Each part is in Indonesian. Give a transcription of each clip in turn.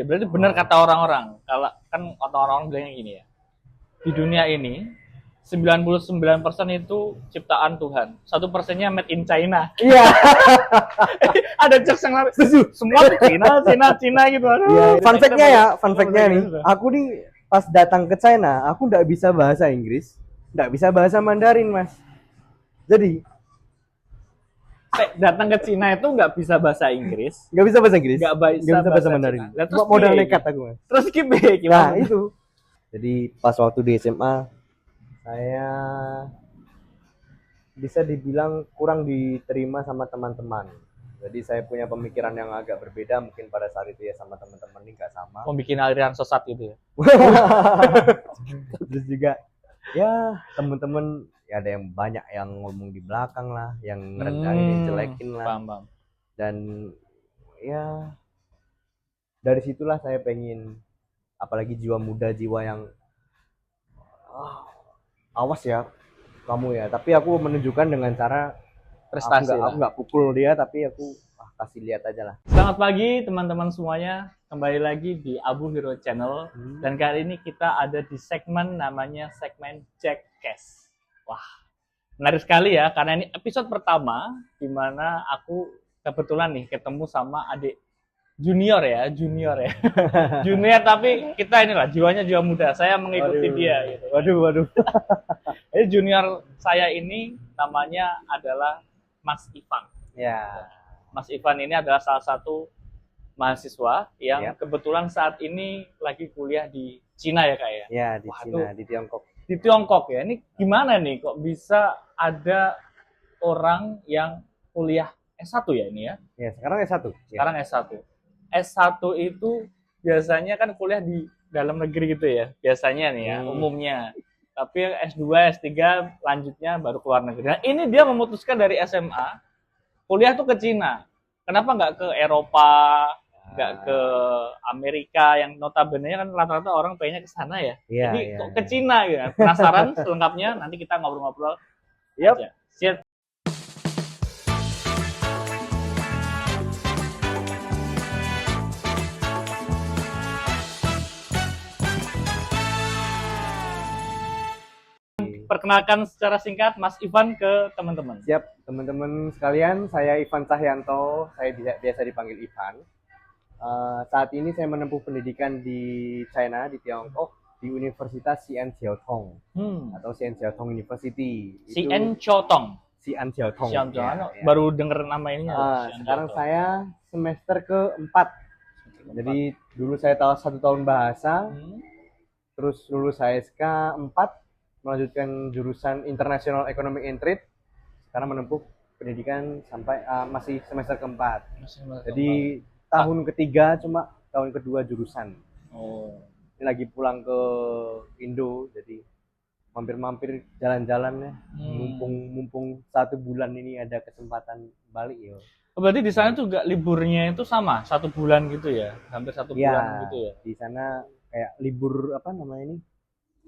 Ya, berarti benar kata orang-orang. Kalau kan orang-orang bilangnya gini ya. Di dunia ini 99% itu ciptaan Tuhan. 1%-nya made in China. Iya. Ada jokes yang lari. Semua tuh Cina gitu. Iya, fun fact-nya ya, fun Kita fact-nya nih. gitu. Aku nih pas datang ke China, aku nggak bisa bahasa Inggris, nggak bisa bahasa Mandarin, Mas. Jadi Datang ke Cina itu nggak bisa bahasa Inggris, nggak bisa bahasa Inggris, nggak bisa bahasa Mandarin. Cina. Lah, terus Cuma modal piye nekat iki? aku, Mas. Terus gimana? Nah, Gimana? itu. Jadi pas waktu di SMA, saya bisa dibilang kurang diterima sama teman-teman. Jadi saya punya pemikiran yang agak berbeda mungkin pada saat itu ya sama teman-teman ini nggak sama. Membikin aliran sesat gitu ya. Terus juga ya teman-teman ya ada yang banyak yang ngomong di belakang lah, yang ngerendahin, yang jelekin lah. Paham. Dan ya dari situlah saya pengen, apalagi jiwa muda, jiwa yang awas ya kamu ya, tapi aku menunjukkan dengan cara Prestasi aku nggak pukul dia, tapi aku kasih lihat aja lah. Selamat pagi teman-teman semuanya, kembali lagi di Abu Hero Channel. Dan kali ini kita ada di segmen namanya segmen Jackcast. Wah, menarik sekali ya, karena ini episode pertama di mana aku kebetulan nih ketemu sama adik junior ya. Junior tapi kita inilah jiwanya jiwa muda. Saya mengikuti dia gitu. Waduh. Jadi junior saya ini namanya adalah Mas Ivan. Ya. Mas Ivan ini adalah salah satu mahasiswa yang Yap. kebetulan saat ini lagi kuliah di Cina ya Kak ya? Ya, di Wah, Cina, di Tiongkok. Di Tiongkok ya. Ini gimana nih kok bisa ada orang yang kuliah S1 ya ini ya? Ya, sekarang S1. Sekarang S1. S1 itu biasanya kan kuliah di dalam negeri gitu ya. Biasanya nih ya, umumnya. Tapi S2, S3 lanjutnya baru keluar negeri. Nah, ini dia memutuskan dari SMA kuliah tuh ke Cina. Kenapa nggak ke Eropa, nggak ke Amerika yang notabene kan rata-rata orang pengennya ke sana ya. Iya, Jadi iya, kok ke Cina ya. Penasaran selengkapnya nanti kita ngobrol-ngobrol. Yap. aja. Siap. Perkenalkan secara singkat Mas Ivan ke teman-teman. Siap, teman-teman sekalian, saya Ivan Cahyanto, saya biasa dipanggil Ivan. Saat ini saya menempuh pendidikan di China, di Tiongkok, di Universitas Xi'an Jiaotong atau Xi'an Jiaotong University. Xi'an Jiaotong. Xi'an Jiaotong. Xi'an Jiaotong. Ya. Baru denger nama ininya. Sekarang saya semester ke-4. Jadi dulu saya tahu 1 tahun bahasa, terus lulus HSK 4, melanjutkan jurusan International Economic and Trade. Sekarang menempuh pendidikan sampai masih semester ke-4. Jadi tahun ketiga, cuma tahun kedua jurusan. Ini lagi pulang ke Indo, jadi mampir-mampir jalan-jalan ya. Mumpung 1 bulan ini ada kesempatan balik ya. Berarti di sana tuh gak liburnya itu sama 1 bulan gitu ya, hampir 1 bulan gitu ya. Di sana kayak libur apa namanya ini?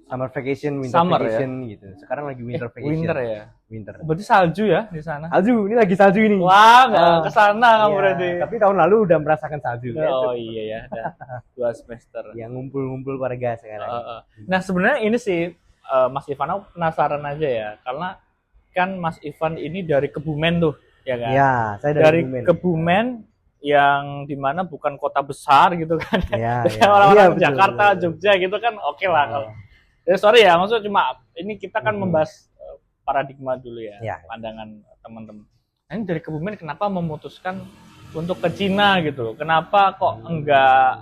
Summer vacation, winter Summer, vacation ya? Gitu. Sekarang lagi winter vacation. Winter ya. Winter. Berarti salju ya di sana. Salju, ini lagi salju ini. Wah, nggak kesana kamu berarti. Tapi tahun lalu udah merasakan salju. Oh iya ya, udah 2 semester. Yang ngumpul-ngumpul keluarga sekarang. Nah sebenarnya ini sih Mas Ivan, aku penasaran aja ya, karena kan Mas Ivan ini dari Kebumen tuh, ya kan? Ya, saya dari Kebumen yang dimana bukan kota besar gitu kan? Ya, orang-orang Jakarta, betul. Jogja gitu kan, oke lah kalau. Ya sorry ya, maksudnya cuma ini kita kan membahas paradigma dulu ya, pandangan teman-teman. Nah, ini dari Kebumen kenapa memutuskan untuk ke Cina gitu? Kenapa kok enggak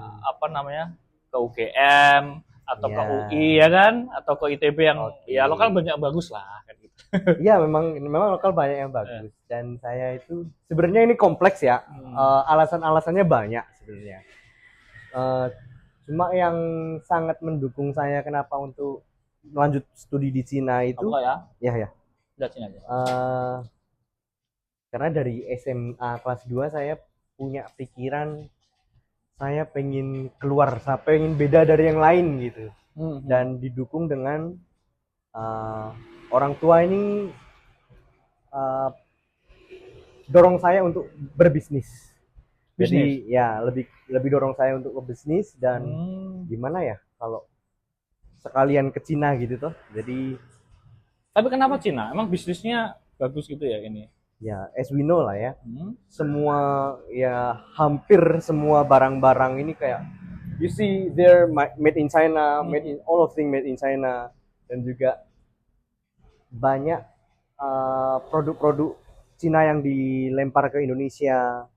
ke UGM atau ke UI ya kan? Atau ke ITB yang ya lokal banyak bagus lah kan gitu. Iya, memang lokal banyak yang bagus. Dan saya itu sebenarnya ini kompleks ya. Alasan-alasannya banyak sebenarnya. Cuma yang sangat mendukung saya kenapa untuk lanjut studi di Cina itu ya. Udah Cina aja. Karena dari SMA kelas 2 saya punya pikiran saya pengen keluar, saya pengen beda dari yang lain gitu. Dan didukung dengan orang tua ini dorong saya untuk berbisnis. Jadi ya lebih dorong saya untuk ke bisnis dan gimana ya kalau sekalian ke Cina gitu toh. Jadi Tapi kenapa Cina? Emang bisnisnya bagus gitu ya ini? ya as we know lah ya. Semua ya hampir semua barang-barang ini kayak you see they're made in China, made in all of things made in China, dan juga banyak produk-produk Cina yang dilempar ke Indonesia,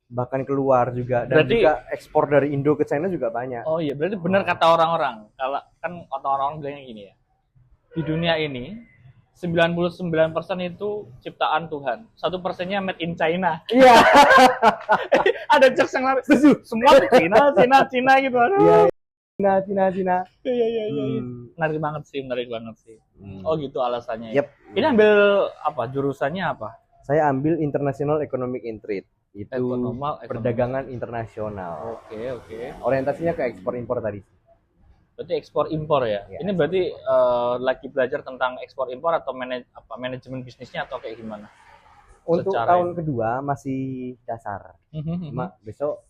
bahkan keluar juga, dan Berarti- juga ekspor dari Indo ke China juga banyak. Oh iya, berarti benar kata orang-orang. Kalau kan orang-orang bilangnya gini ya. Di dunia ini 99% itu ciptaan Tuhan. 1%-nya made in China. Iya. Ada jokes yang lari. Semua tuh Cina gitu. Aduh. Iya. Cina. Iya. Menarik banget sih. Oh gitu alasannya. Yep. Ini ambil apa? Jurusannya apa? Saya ambil International Economic and Trade. Itu Ekonomi. perdagangan internasional. Oke. Orientasinya ke ekspor impor tadi. Berarti ekspor impor ya? Ya. Ini berarti lagi belajar tentang ekspor impor atau manajemen bisnisnya atau kayak gimana? Untuk Secara tahun kedua masih dasar. Cuma besok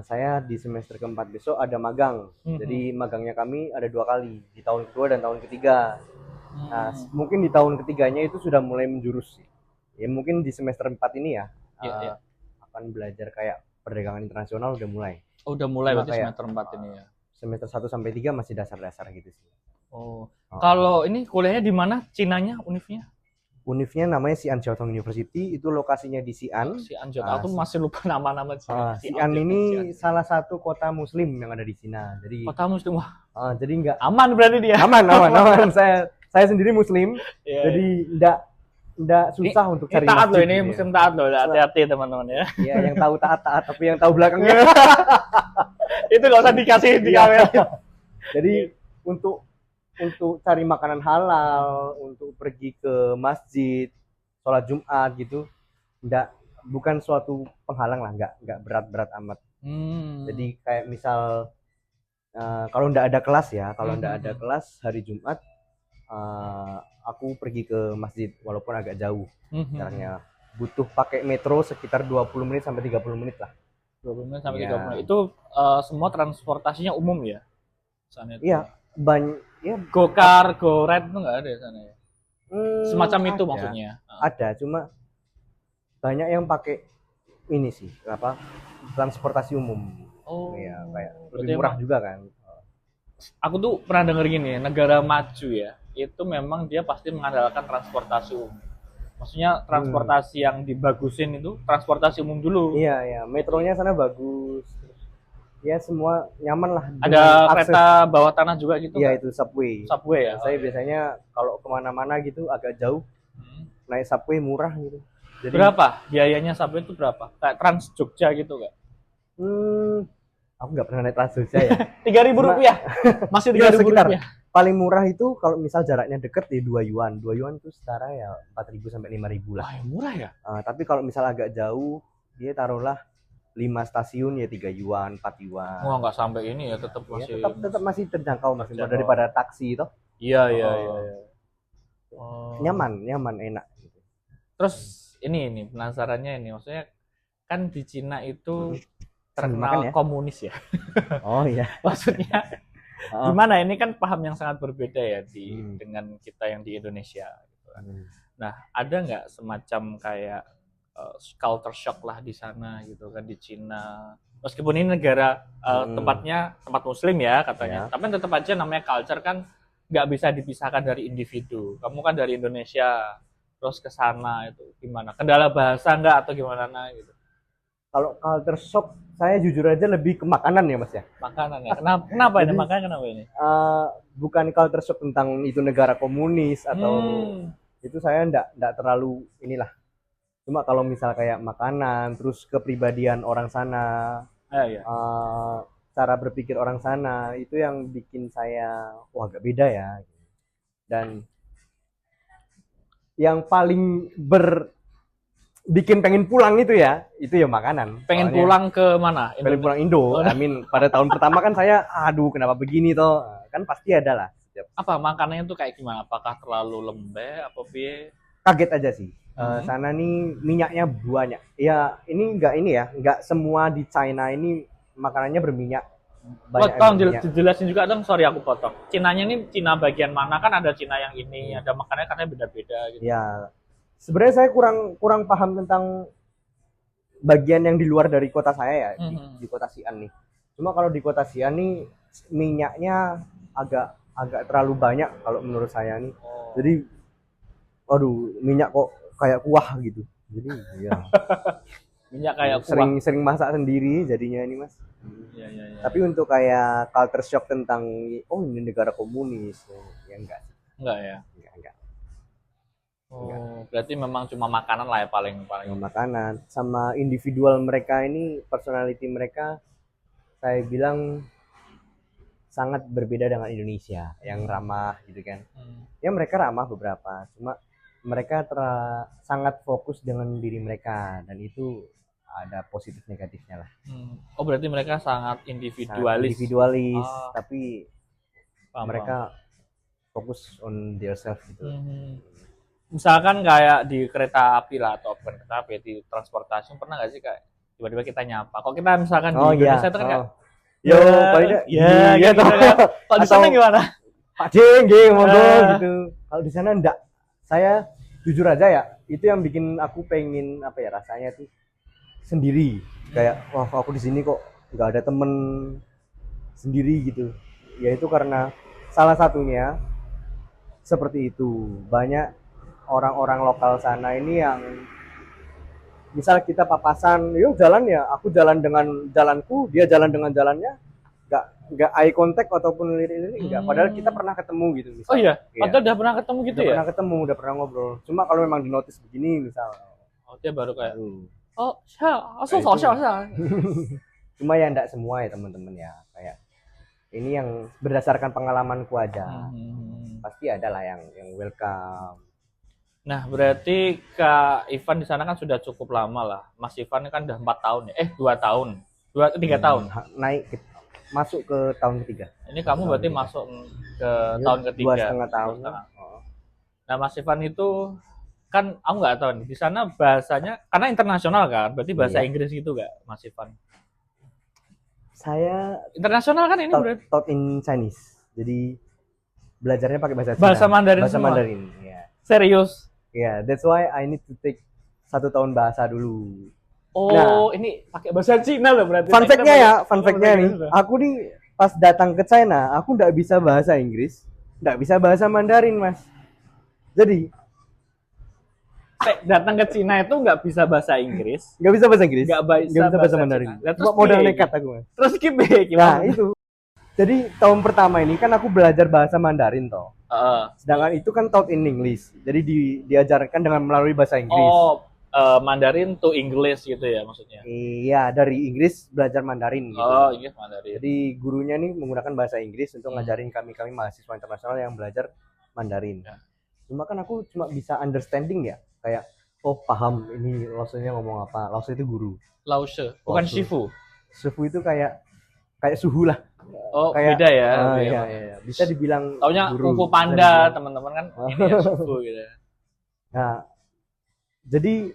saya di semester keempat besok ada magang. Jadi magangnya kami ada 2 kali, di tahun kedua dan tahun ketiga. Nah, mungkin di tahun ketiganya itu sudah mulai menjurus. Ya mungkin di semester 4 ini ya, Iya. akan belajar kayak perdagangan internasional udah mulai. Oh, udah mulai Cuma berarti kayak, semester 4 ini ya. Semester 1 sampai 3 masih dasar-dasar gitu sih. Oh. Kalau ini kuliahnya di mana? Cinanya, univnya? Univnya namanya Xi'an Jiaotong University, itu lokasinya di Xi'an. Si Anjot. Aku masih lupa nama-nama Cina. Xi'an ini salah satu kota muslim yang ada di Cina. Jadi kota muslim. Wah, jadi nggak aman berarti dia. aman. Saya sendiri muslim, Iya. jadi nggak susah untuk Ini cari taat loh, masjid ini gitu ya. muslim taat loh. Hati-hati teman-teman ya. Ya, yang tahu taat, tapi yang tahu belakangnya. Itu nggak usah dikasih di kamera. Jadi untuk cari makanan halal, untuk pergi ke masjid, sholat Jumat gitu, bukan suatu penghalang lah, nggak berat-berat amat. Jadi kayak misal kalau nggak ada kelas ya, ada kelas hari Jumat, aku pergi ke masjid walaupun agak jauh jaraknya. Butuh pakai metro sekitar 20 menit sampai 30 menit lah. 20 menit sampai Iya. 30 menit. Itu semua transportasinya umum ya? Sana itu. Iya, ya Gokar, GoRide itu nggak ada di sana ya? Semacam itu ada. maksudnya. Ada, cuma banyak yang pakai ini sih, transportasi umum. Oh. Iya, kayak Berarti lebih murah emang- juga kan. Aku tuh pernah denger gini, negara maju ya, itu memang dia pasti mengandalkan transportasi umum. Maksudnya transportasi yang dibagusin itu transportasi umum dulu. Iya, metronya sana bagus. Ya semua nyaman lah. Ada dengan akses. kereta bawah tanah juga gitu Iya kan? itu subway. Subway ya? Saya biasanya kalau kemana-mana gitu agak jauh, naik subway murah gitu. Jadi, Berapa? Biayanya subway itu berapa? Kayak Trans Jogja gitu nggak? aku nggak pernah naik Trans ya. 3.000 rupiah? Masih Ya, 3.000 sekitar. rupiah? Paling murah itu kalau misal jaraknya deket ya 2 yuan. 2 yuan itu setara ya 4.000 sampai 5.000 lah. Wah, murah ya? Tapi kalau misal agak jauh, dia taruhlah 5 stasiun ya 3 yuan, 4 yuan. Wah, nggak sampai ini ya, tetap Ya, masih... tetap masih terjangkau masih Terjangkau. daripada taksi itu. Iya. Nyaman, enak. Terus ini penasarannya ini, maksudnya kan di Cina itu Makan terkenal ya? komunis ya. Oh iya. Maksudnya gimana? Ini kan paham yang sangat berbeda ya dengan kita yang di Indonesia. Gitu kan. Nah, ada nggak semacam kayak culture shock lah di sana gitu kan di Cina? Meskipun ini negara tempatnya tempat Muslim ya katanya, tapi tetap aja namanya culture kan nggak bisa dipisahkan dari individu. Kamu kan dari Indonesia, terus ke sana itu gimana? Kendala bahasa nggak atau gimana gitu? Kalau culture shock, saya jujur aja lebih ke makanan ya mas ya. Makanan ya. Kenapa ini? Makanya kenapa ini? Bukan culture shock tentang itu negara komunis atau itu saya enggak terlalu inilah. Cuma kalau misal kayak makanan, terus kepribadian orang sana, cara berpikir orang sana, itu yang bikin saya wah agak beda ya. Dan yang paling bikin pengen pulang itu ya makanan. Pengen soalnya, pulang ke mana? pengen pulang Indo. Pada tahun pertama kan saya aduh kenapa begini toh, kan pasti ada lah. Apa makanannya tuh kayak gimana? Apakah terlalu lembek apa piye? Kaget aja sih. Sana nih minyaknya banyak. Ya ini nggak semua di China ini makanannya berminyak. Banyak yang Tolong berminyak. dijelasin juga dong, sorry aku potong. Cinanya ini Cina bagian mana? Kan ada Cina yang ini, ada makanannya katanya beda-beda gitu. Ya, sebenarnya saya kurang paham tentang bagian yang di luar dari kota saya ya, di kota Xi'an nih. Cuma kalau di kota Xi'an nih minyaknya agak terlalu banyak kalau menurut saya nih. Jadi aduh, minyak kok kayak kuah gitu. Jadi ya Minyak kayak kuah. sering masak sendiri jadinya ini, Mas. Ya. Tapi untuk kayak culture shock tentang ini negara komunis ya enggak. Enggak ya. Enggak. Berarti memang cuma makanan lah ya paling. Makanan sama individual mereka ini, personality mereka saya bilang sangat berbeda dengan Indonesia yang ramah gitu kan. Ya mereka ramah beberapa, cuma mereka sangat fokus dengan diri mereka dan itu ada positif negatifnya lah. Oh berarti mereka sangat individualis. Tapi mereka fokus on their self gitu. Misalkan kayak di kereta api lah, atau bukan kereta api, di transportasi, pernah nggak sih kayak tiba-tiba kita nyapa? Kok kita misalkan di Indonesia itu kan kayak gitu kan. Kalau di sana gimana? Pak Jeng, monggo gitu. Kalau di sana enggak. Saya jujur aja ya, itu yang bikin aku pengen rasanya tuh sendiri. Kayak wah aku di sini kok nggak ada temen sendiri gitu. Ya itu karena salah satunya seperti itu. Banyak orang-orang lokal sana ini yang misal kita papasan, yuk jalan ya, aku jalan dengan jalanku, dia jalan dengan jalannya, nggak eye contact ataupun lirik-lirik enggak, padahal kita pernah ketemu gitu misal. Oh iya, padahal udah pernah ketemu gitu ya? Pernah ketemu, udah pernah ngobrol. Cuma kalau memang di notice begini misal, dia baru kayak cuma ya enggak semua ya teman-teman ya, kayak ini yang berdasarkan pengalamanku aja. Pasti ada lah yang welcome. Nah, berarti Kak Ivan di sana kan sudah cukup lama lah. Mas Ivan kan udah 4 tahun ya? 2 tahun. 3 tahun. Naik masuk ke tahun ketiga. Ini kamu berarti masuk ke tahun ketiga. 2,5 tahun. Nah, Mas Ivan itu kan aku nggak tahu nih, di sana bahasanya karena internasional kan, berarti bahasa Inggris gitu nggak, Mas Ivan? Saya internasional kan ini berarti? Taught in Chinese. Jadi belajarnya pakai bahasa Cina. Bahasa Mandarin bahasa semua? Mandarin, ya. Serius? Ya, that's why I need to take 1 tahun bahasa dulu. Oh, ini pakai bahasa Cina loh berarti. Fun fact-nya nih, aku nih pas datang ke China, aku nggak bisa bahasa Inggris, nggak bisa bahasa Mandarin, Mas. Jadi datang ke Cina itu nggak bisa bahasa Inggris, nggak bisa bahasa Inggris, nggak bisa bahasa Mandarin. Cuma modal nekat aku, Mas. Terus gimana? Nah itu. Jadi tahun pertama ini kan aku belajar bahasa Mandarin toh. Sedangkan itu kan taught in English. Jadi diajarkan dengan melalui bahasa Inggris. Oh, Mandarin to English gitu ya maksudnya? Iya, dari Inggris belajar Mandarin gitu. Oh, Inggris Mandarin. Jadi gurunya nih menggunakan bahasa Inggris untuk ngajarin kami mahasiswa internasional yang belajar Mandarin. Cuma kan aku cuma bisa understanding ya, kayak oh paham ini Lause-nya ngomong apa. Lause itu guru. Lause, bukan Shifu. Shifu itu kayak suhu lah. Oh, kayak, beda ya. Iya. Bisa dibilang taunya Kung Fu Panda, teman-teman kan ini ya Shifu gitu. Nah, jadi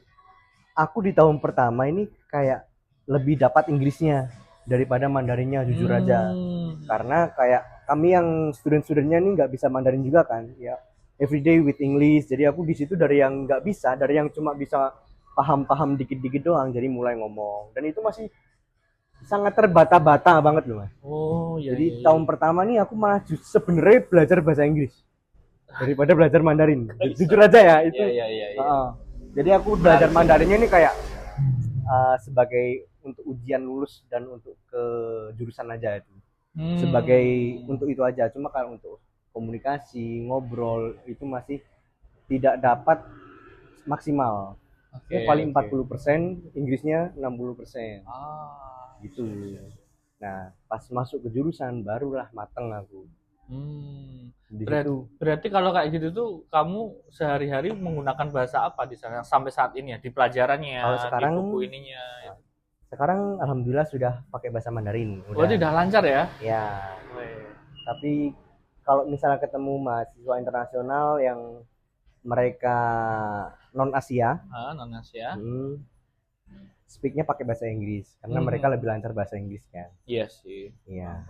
aku di tahun pertama ini kayak lebih dapat Inggrisnya daripada Mandarinnya, jujur aja. Karena kayak kami yang student-studentnya nih nggak bisa Mandarin juga kan, ya everyday with English. Jadi aku di situ dari yang nggak bisa, dari yang cuma bisa paham-paham dikit-dikit doang, jadi mulai ngomong. Dan itu masih sangat terbata-bata banget loh, Mas. Oh iya. Jadi tahun pertama nih aku malah sebenarnya belajar bahasa Inggris daripada belajar Mandarin. Jujur aja ya itu. Iya. Jadi aku belajar Mandarinnya ini kayak sebagai untuk ujian lulus dan untuk ke jurusan aja itu. Sebagai untuk itu aja. Cuma kalau untuk komunikasi, ngobrol itu masih tidak dapat maksimal. Paling 40%, Inggrisnya 60%. Gitu. Nah, pas masuk ke jurusan barulah mateng aku. Berarti kalau kayak gitu tuh kamu sehari-hari menggunakan bahasa apa di sana sampai saat ini ya, di pelajarannya, sekarang, di buku ininya? Sekarang alhamdulillah sudah pakai bahasa Mandarin. Udah lancar ya? Ya. Tapi kalau misalnya ketemu mahasiswa internasional yang mereka non Asia. Non Asia. Speaknya pakai bahasa Inggris karena mereka lebih lancar bahasa Inggris kan. Iya sih. Iya.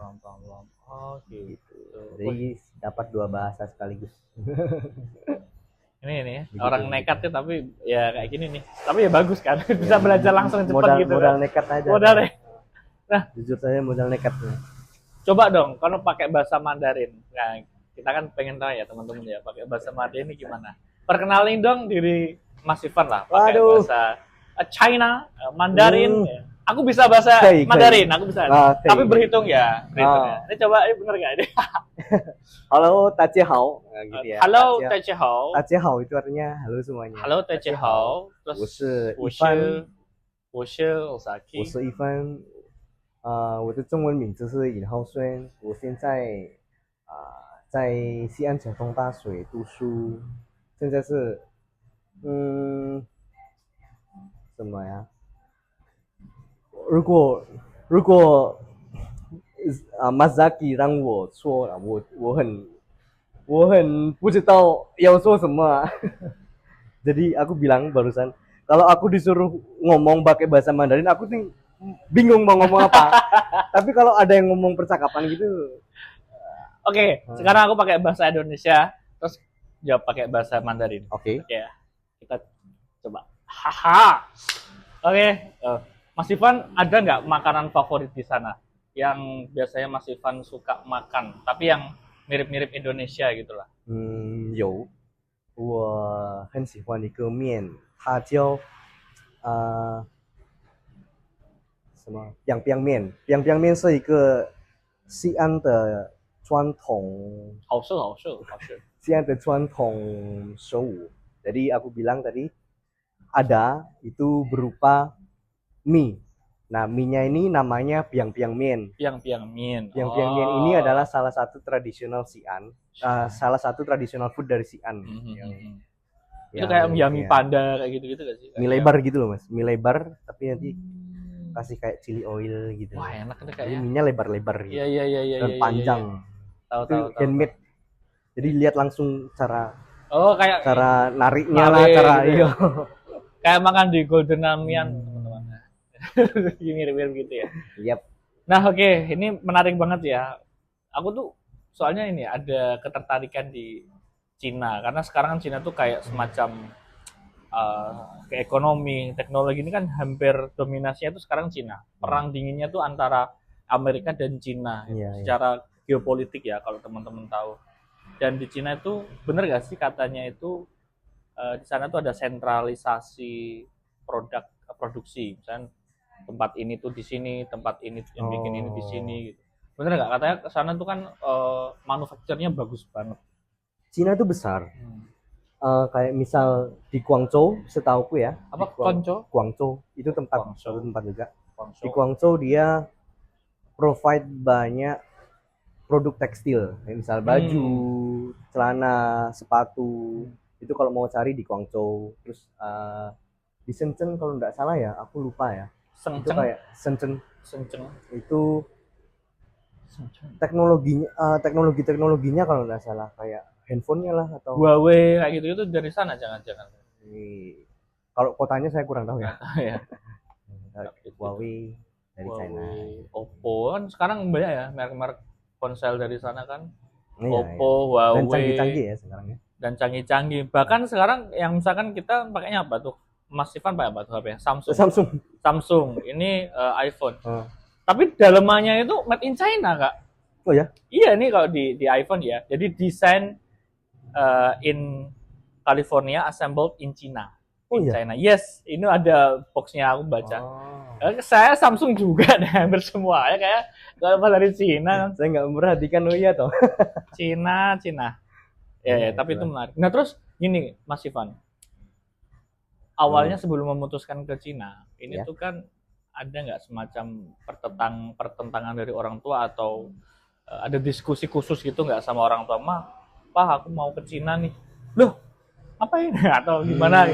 Oh gitu. Jadi dapat 2 bahasa sekaligus. Ini orang nekat ya, tapi ya kayak gini nih. Tapi ya bagus kan, bisa belajar langsung cepat gitu. Modal nekat aja. Modal deh. Nah, jujur saya modal nekat. Coba dong, kalau pakai bahasa Mandarin. Nah, kita kan pengen tahu ya teman-teman ya, pakai bahasa Mandarin ini gimana? Perkenalin dong diri Mas Ivan lah, pakai bahasa China, Mandarin. Aku bisa bahasa Mandarin, aku bisa. Tapi berhitung ya. Ini coba, ini bener nggak ini? Halo, Tachihao. Gitu ya. Halo, Tachihao. Tachihao itu artinya halo semuanya. Halo, Tachihao. Terus, 我是 Ivan。我的中文名字是尹浩轩，我现在在西安交通大学读书，现在是什么呀？如果Mas Zaki 让我说，我很不知道要说什么。Jadi aku bilang barusan, kalau aku disuruh ngomong pakai bahasa Mandarin, aku tuh bingung mau ngomong apa. Tapi kalau ada yang ngomong percakapan gitu. Oke, sekarang aku pakai bahasa Indonesia, terus jawab pakai bahasa Mandarin. Oke. Ya, kita coba. Haha. Oke, Mas Ivan ada nggak makanan favorit di sana yang biasanya Mas Ivan suka makan, tapi yang mirip-mirip Indonesia gitulah? 有，我很喜欢一个面，它叫什么？biang biang面。biang biang 面是一个西安的传统，好吃。西安的传统食物。Jadi aku bilang tadi ada itu berupa mie. Nah, mie-nya ini namanya biang biang mien. Biang biang mien. Biang biang mien ini adalah salah satu tradisional Xi'an, salah satu tradisional food dari Xi'an. Itu kayak mie panda kayak gitu-gitu gak sih? Mie lebar gitu loh, Mas. Mie lebar tapi nanti kasih kayak chili oil gitu. Wah, enak kan kayaknya. Mie-nya lebar-lebar gitu. Iya. Dan panjang. Tahu. Handmade. Jadi lihat langsung cara kayak cara nariknya lah, cara gitu ya. Kayak makan di Golden Amian, teman-teman. Mirip-mirip gitu ya. Yap. Nah, oke, ini menarik banget ya. Aku tuh soalnya ini ada ketertarikan di Cina karena sekarang kan Cina tuh kayak semacam ke ekonomi, teknologi ini kan hampir dominasinya tuh sekarang Cina. Perang dinginnya tuh antara Amerika dan Cina secara geopolitik ya kalau teman-teman tahu. Dan di Cina itu bener gak sih katanya itu di sana tuh ada sentralisasi produksi, misalnya tempat ini tuh di sini, tempat ini yang bikin ini di sini gitu. Bener nggak? Katanya ke sana tuh kan manufakturnya bagus banget. Cina itu besar. Kayak misal di Guangzhou, setauku ya. Apa Guangzhou? Guangzhou itu tempat juga. Guangzhou. Di Guangzhou dia provide banyak produk tekstil, misal baju, celana, sepatu. Itu kalau mau cari di Guangzhou. Terus di Shenzhen kalau nggak salah ya, aku lupa ya. Itu kayak Shenzhen. Itu teknologinya kalau nggak salah kayak handphonenya lah atau Huawei kayak gitu itu dari sana jangan-jangan. Kalau kotanya saya kurang tahu ya. Huawei dari China. Oppo kan sekarang banyak ya merek-merek ponsel dari sana kan. Iya. Oppo, Huawei. Dan canggih-canggih ya sekarang ya. Dan canggih-canggih. Bahkan sekarang yang misalkan kita pakainya apa tuh? Mas Ivan pakai apa tuh HP? Samsung. Ini iPhone. Tapi dalamannya itu made in China, Kak. Oh ya? Iya nih kalau di iPhone ya. Jadi desain in California, assembled in China. China. Yes, ini ada boxnya aku baca. Saya Samsung juga deh, hampir semua ya kayak kalau dari Cina. Saya nggak memperhatikan toh. Cina. Ya, tapi itu menarik. Nah terus gini, Mas Ivan. Awalnya sebelum memutuskan ke Cina, ini tuh kan ada nggak semacam pertentangan dari orang tua atau ada diskusi khusus gitu nggak sama orang tua? Pak, aku mau ke Cina nih. Loh, apa ini? Atau gimana?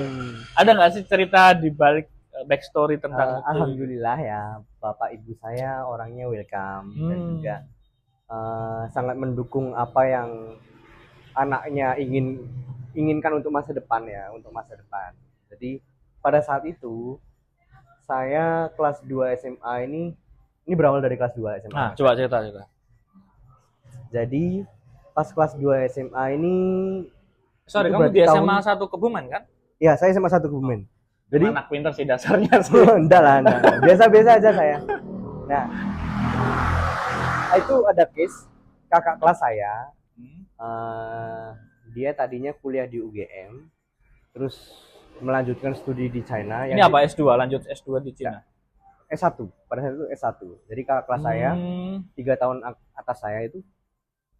Ada nggak sih cerita di balik backstory tentang itu? Alhamdulillah ya, Bapak Ibu saya orangnya welcome dan juga sangat mendukung apa yang anaknya ingin inginkan untuk masa depan ya, untuk masa depan. Jadi pada saat itu saya kelas 2 SMA ini berawal dari kelas 2 SMA. Nah, coba cerita. Jadi pas kelas 2 SMA ini Sorry, itu kamu berarti di tahun- SMA 1 Kebumen kan? ya saya SMA 1 Kebumen. Jadi Anak pinter sih dasarnya sih. enggak lah. Biasa-biasa aja saya. Nah, itu ada case kakak kelas saya. Dia tadinya kuliah di UGM, terus melanjutkan studi di China. Ini apa S2? Lanjut S2 di Cina? S1, pada saat itu S1. Jadi kakak kelas saya 3 tahun atas saya itu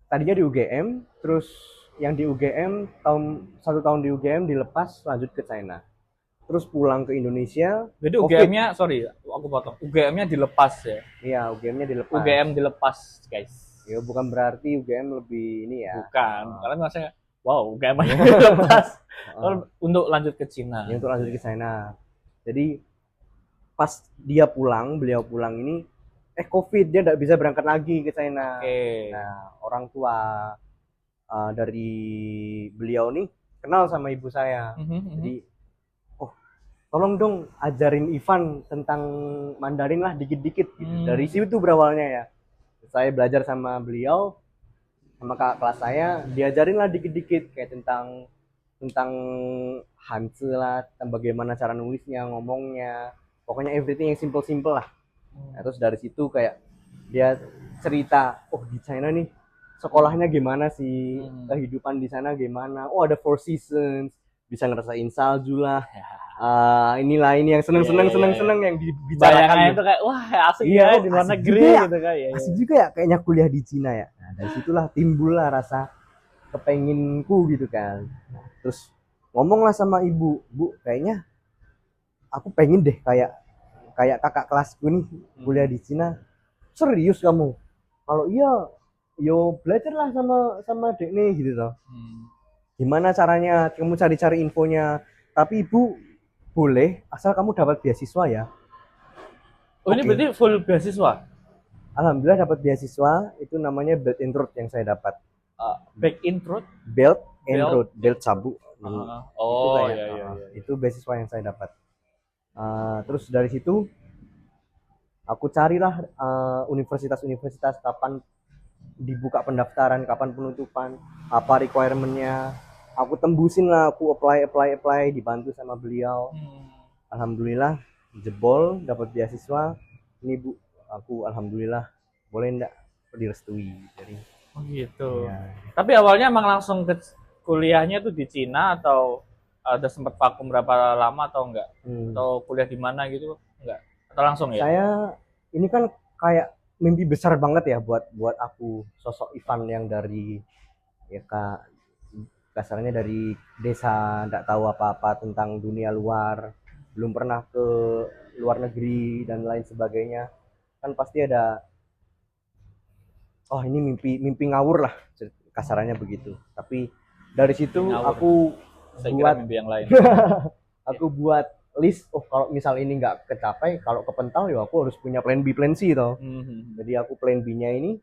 tadinya di UGM, terus yang di UGM 1 tahun di UGM dilepas lanjut ke China, terus pulang ke Indonesia. Jadi UGM-nya, sorry, aku potong. UGM-nya dilepas ya? Iya, UGM-nya dilepas. UGM dilepas, guys. Ya bukan berarti UGM lebih ini ya. Bukan, karena maksudnya, wow, UGM-nya dilepas untuk lanjut ke Cina. Ya, untuk lanjut ke China. Jadi pas beliau pulang ini, COVID, dia nggak bisa berangkat lagi ke China. Oke. Nah, orang tua dari beliau nih kenal sama ibu saya. Jadi, tolong dong ajarin Ivan tentang Mandarin lah dikit-dikit gitu. Dari situ berawalnya ya. Saya belajar sama beliau, sama kakak kelas saya, diajarin lah dikit-dikit kayak tentang Hanzi lah, tentang bagaimana cara nulisnya, ngomongnya, pokoknya everything yang simple-simple lah. Nah, terus dari situ kayak dia cerita, oh di China nih sekolahnya gimana sih, kehidupan di sana gimana, oh ada 4 seasons, bisa ngerasain salju lah, ini yang seneng yang dibicarakan. Bayangannya itu kayak wah asik iya, ya di luar negeri ya, gitu kan ya. Asik juga ya kayaknya kuliah di Cina ya. Nah, dari situlah timbul lah rasa kepenginku gitu kan. Nah, terus ngomonglah sama ibu, Bu, kayaknya aku pengen deh kayak kakak kelasku nih kuliah di Cina. Serius kamu? Kalau iya, yo belajarlah sama dek nih gitu toh. Gimana caranya? Kamu cari-cari infonya. Tapi ibu boleh asal kamu dapat beasiswa ya. Oh, ini berarti full beasiswa? Alhamdulillah dapat beasiswa, itu namanya Belt and Road yang saya dapat. Back in road? Belt and Road, belt sabu. Oh itu iya. Itu beasiswa yang saya dapat. Terus dari situ aku carilah universitas-universitas, kapan dibuka pendaftaran, kapan penutupan, apa requirement-nya. Aku tembusin lah, aku apply, dibantu sama beliau. Alhamdulillah jebol dapat beasiswa. Ini Bu, aku alhamdulillah boleh enggak direstui. Jadi oh gitu. ya. Tapi awalnya emang langsung ke kuliahnya tuh di Cina atau ada sempat vakum berapa lama atau enggak? Atau kuliah di mana gitu? Enggak. Atau langsung ya? Saya ini kan kayak mimpi besar banget ya buat aku, sosok Ivan yang dari ya kasarnya dari desa, enggak tahu apa-apa tentang dunia luar, belum pernah ke luar negeri dan lain sebagainya. Kan pasti ada ini mimpi ngawur lah kasarannya begitu. Tapi dari situ aku buat mimpi yang lain. Aku buat list, kalau misal ini nggak kecapai, kalau kepental ya aku harus punya plan B, plan C toh. Jadi aku plan B-nya ini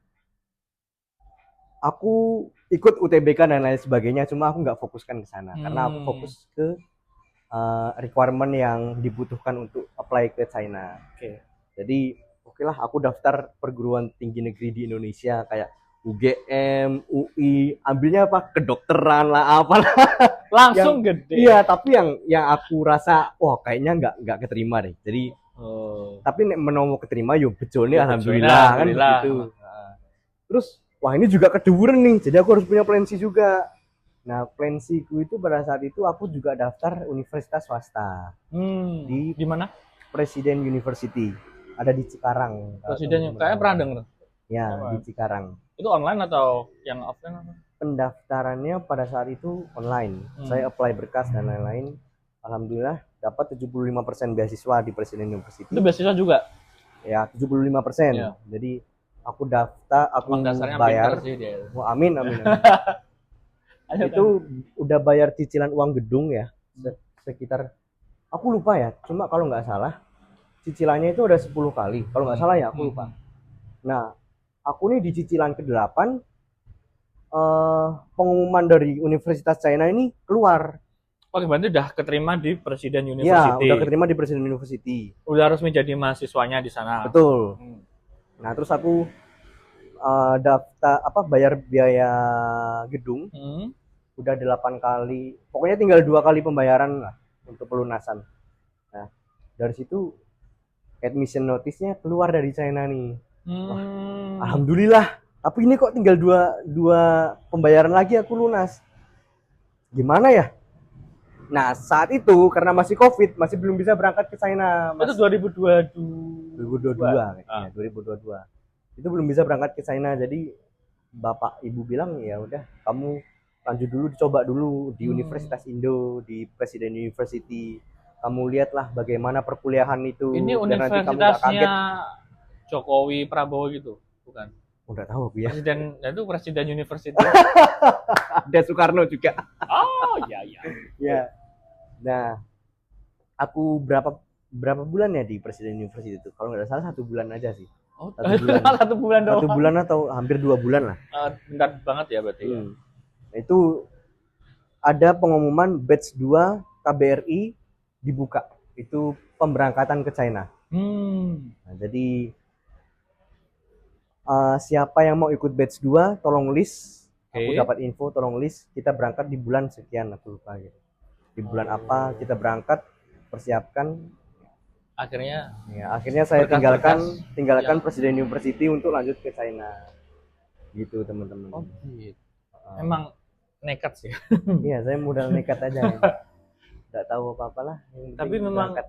aku ikut UTBK dan lain sebagainya, cuma aku nggak fokuskan ke sana karena aku fokus ke requirement yang dibutuhkan untuk apply ke China. Jadi lah aku daftar perguruan tinggi negeri di Indonesia kayak UGM, UI, ambilnya apa? Kedokteran lah, apalah. Langsung gede. Iya, tapi yang aku rasa kayaknya nggak keterima deh. Jadi tapi menomo keterima yo bejone alhamdulillah kan gitu. Terus ini juga keduren nih. Jadi aku harus punya plan C juga. Nah, plan C ku itu pada saat itu aku juga daftar universitas swasta. Di mana? Presiden University. Ada di Cikarang. Presiden kayaknya pernah denger. Ya, di Cikarang. Itu online atau yang offline apa? Pendaftarannya pada saat itu online. Saya apply berkas dan lain-lain. Alhamdulillah dapat 75% beasiswa di Presiden University. Itu beasiswa juga? Ya, 75%. Ya. Jadi aku daftar, aku bayar. Sih dia. Wah, amin. Itu udah bayar cicilan uang gedung ya. Sekitar, aku lupa ya. Cuma kalau nggak salah, cicilannya itu udah 10 kali. Kalau nggak salah ya, aku lupa. Nah, aku nih di cicilan ke-8 pengumuman dari Universitas China ini keluar. Oke, berarti udah keterima di Presiden Ya, University. udah keterima di Presiden University. Udah resmi jadi mahasiswanya di sana. Betul. Nah, terus aku daftar bayar biaya gedung. Udah 8 kali. Pokoknya tinggal 2 kali pembayaran lah untuk pelunasan. Nah, dari situ admission notice-nya keluar dari China nih. Wah, alhamdulillah. Tapi ini kok tinggal dua pembayaran lagi aku lunas. Gimana ya? Nah, saat itu karena masih COVID, masih belum bisa berangkat ke China. Itu 2022 kayaknya, 2022. Itu belum bisa berangkat ke China. Jadi bapak ibu bilang ya udah kamu lanjut dulu, dicoba dulu di Universitas Indo, di Presiden University. Kamu lihatlah bagaimana perkuliahan itu. Ini biar nanti kamu universitasnya gak kaget. Jokowi Prabowo gitu, bukan? Udah tahu aku ya. Itu Presiden University. Ada Soekarno juga. Oh, iya. Ya. Nah, aku berapa bulan ya di Presiden University itu? Kalau nggak salah 1 bulan aja sih. Oh, 1 bulan. 1 bulan doang. 1 bulan atau hampir 2 bulan lah. Bentar banget ya berarti. Ya. Nah, itu ada pengumuman batch 2 KBRI dibuka. Itu pemberangkatan ke China. Nah, jadi siapa yang mau ikut batch 2 tolong list. Aku dapat info tolong list, kita berangkat di bulan sekian, aku lupa gitu. Di bulan apa kita berangkat, persiapkan. Akhirnya saya tinggalkan Presiden University untuk lanjut ke China. Gitu, teman-teman. Oh, gitu. Emang nekat sih. Iya, saya modal nekat aja. Enggak tahu apa-apa lah. Tapi memang berangkat.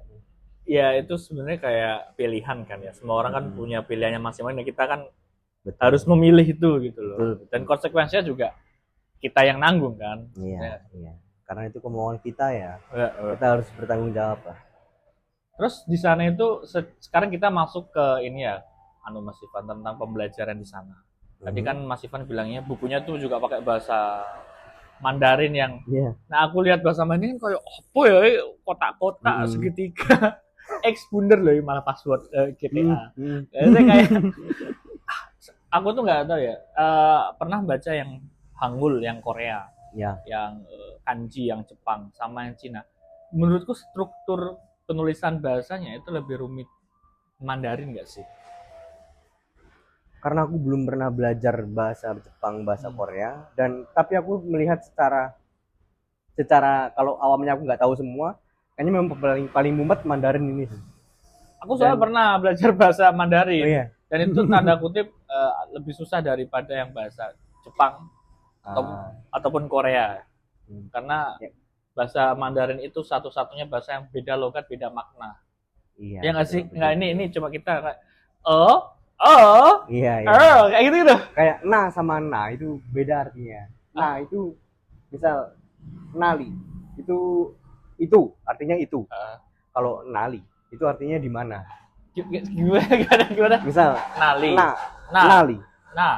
Ya itu sebenarnya kayak pilihan kan ya. Semua orang kan punya pilihannya masing-masing. Kita kan harus memilih itu gitu loh. Dan konsekuensinya juga kita yang nanggung kan. Iya. Karena itu kemauan kita ya. Kita harus bertanggung jawab lah. Terus di sana itu sekarang kita masuk ke ini ya, Mas Ivan, tentang pembelajaran di sana. Tadi kan Mas Ivan bilangnya bukunya tuh juga pakai bahasa Mandarin yang. Nah aku lihat bahasa Mandarin kayak apa ya, kotak-kotak segitiga. X bundar loh malah password GTA. Jadi kayak aku tuh nggak tahu ya. Pernah baca yang Hangul yang Korea, yang kanji yang Jepang sama yang Cina. Menurutku struktur penulisan bahasanya itu lebih rumit Mandarin nggak sih? Karena aku belum pernah belajar bahasa Jepang, bahasa Korea, tapi aku melihat secara kalau awamnya aku nggak tahu semua, kayaknya memang paling mumet Mandarin ini. Aku soalnya pernah belajar bahasa Mandarin, dan itu tanda kutip lebih susah daripada yang bahasa Jepang ataupun Korea, karena bahasa Mandarin itu satu-satunya bahasa yang beda logat, beda makna. Iya. Ya nggak sih? Nggak, ini cuma kita kayak iya. Kayak gitu. Kayak na sama na itu beda artinya. Nah itu misal nali itu artinya itu. Kalau nali itu artinya di mana? Gimana? Misal nali, nali,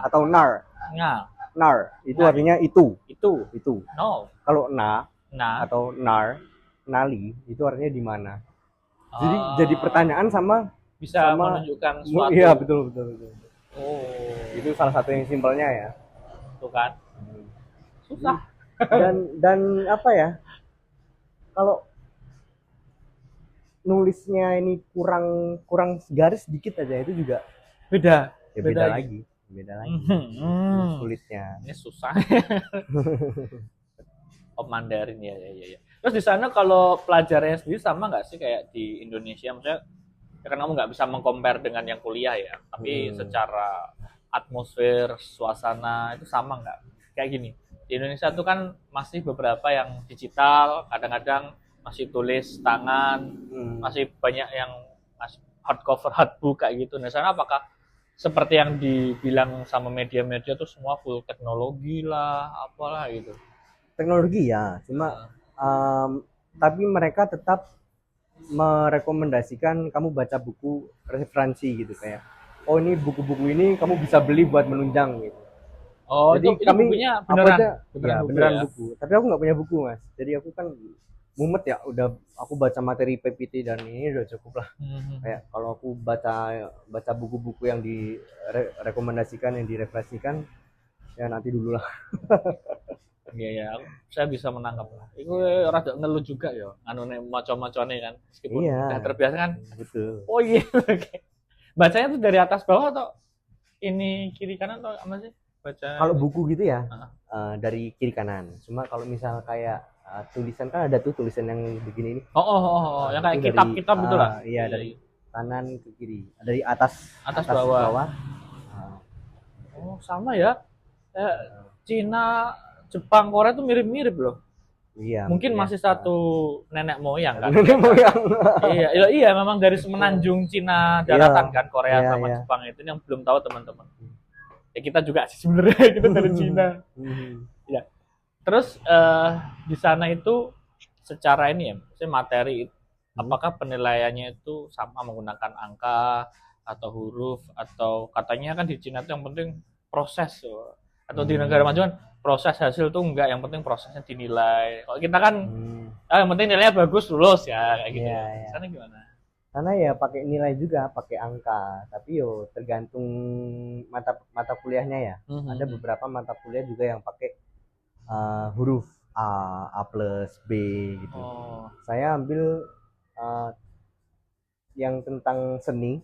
atau nar itu artinya itu. No. Kalau atau nali itu artinya di mana? Jadi pertanyaan bisa menunjukkan suatu. Iya, betul. Oh, itu salah satu yang simpelnya ya. Tuh kan. Susah. Dan apa ya? Kalau nulisnya ini kurang garis sedikit aja itu juga beda lagi. Sulitnya. Ini susah. Mandarin ya. Terus di sana kalau pelajarannya sendiri sama nggak sih kayak di Indonesia? Maksudnya ya kan kamu nggak bisa mengcompare dengan yang kuliah ya, tapi secara atmosfer, suasana itu sama nggak? Kayak gini, di Indonesia tuh kan masih beberapa yang digital, kadang-kadang masih tulis tangan, masih banyak yang hardcover, hardbook kayak gitu. Nah, sana apakah seperti yang dibilang sama media-media tuh semua full teknologi lah, apalah gitu? Teknologi ya, cuma tapi mereka tetap merekomendasikan kamu baca buku referensi gitu, kayak ini buku-buku ini kamu bisa beli buat menunjang gitu. Jadi kami bukunya beneran buku, tapi aku nggak punya buku Mas, jadi aku kan mumet ya, udah aku baca materi PPT dan ini udah cukup lah. Kayak kalau aku baca buku-buku yang direkomendasikan, yang direferensikan, Ya nanti dulu lah. Iya ya, saya bisa menangkap lah. Itu rada ngeluh juga ya, anu nih maco-macone kan, meskipun Iya. udah terbiasa kan. Betul. Oh iya, oke. Bacanya tuh dari atas bawah atau ini kiri kanan atau apa sih? Baca. Kalau buku gitu ya, Ah. dari kiri kanan. Cuma kalau misal kayak tulisan kan ada tuh tulisan yang begini ini. Oh, yang kayak Itu dari, kitab-kitab gitu lah. Iya, dari kanan ke kiri. Dari atas ke bawah. Ah, Oh, sama ya. Cina, Jepang, Korea tuh mirip-mirip loh. iya. Mungkin masih satu nenek moyang kan. Nenek moyang. Iya, memang dari semenanjung Cina daratan kan Korea Iya, sama iya. Jepang itu yang belum tahu teman-teman. Ya kita juga sih sebenarnya kita dari Cina. Ya. Terus di sana itu secara ini ya, maksudnya materi apakah penilaiannya itu sama menggunakan angka atau huruf atau katanya kan di Cina itu yang penting proses tuh. Atau di negara maju kan proses hasil tuh enggak, yang penting prosesnya dinilai. Kalau kita kan yang penting nilainya bagus lulus ya kayak gitu. Iya, Ya. iya. Sana gimana? Karena ya pakai nilai juga, pakai angka. Tapi yo tergantung mata kuliahnya ya. Ada beberapa mata kuliah juga yang pakai huruf A plus B gitu. Oh. Saya ambil yang tentang seni.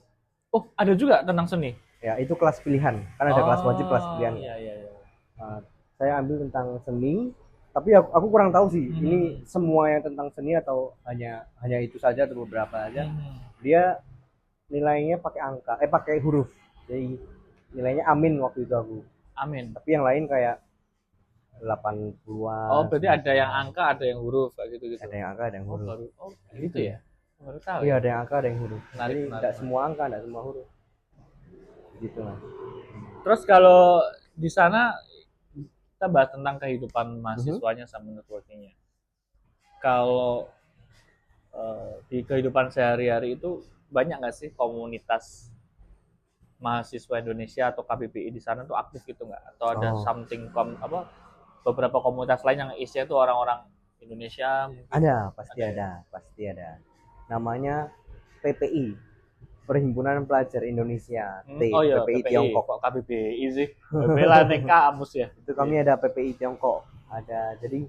Oh, ada juga tentang seni. Ya, itu kelas pilihan. Kan ada kelas wajib, kelas pilihan. Iya. Saya ambil tentang seni, tapi aku kurang tahu sih. Ini semua yang tentang seni atau hanya itu saja atau beberapa aja. Dia nilainya pakai angka, pakai huruf. Jadi nilainya amin waktu itu aku. Amin. Tapi yang lain kayak 80-an. Oh, berarti ada yang angka, ada yang huruf kayak gitu-gitu. Ada yang angka, ada yang huruf. Gitu ya. Baru tahu. Iya, Ya? ada yang angka, ada yang huruf. Jadi Menarik. tidak semua angka, tidak semua huruf. Gitu lah. Terus kalau di sana kita bahas tentang kehidupan mahasiswanya sama networkingnya. Kalau di kehidupan sehari-hari itu banyak nggak sih komunitas mahasiswa Indonesia atau KBBI di sana tuh aktif gitu nggak? Atau ada beberapa komunitas lain yang isinya tuh orang-orang Indonesia? Ada, pasti ada. Namanya PPI, Perhimpunan Pelajar Indonesia. PPI Tiongkok. Kok KBBI sih? Bela TK kampus ya. Itu kami ada PPI Tiongkok. Ada, jadi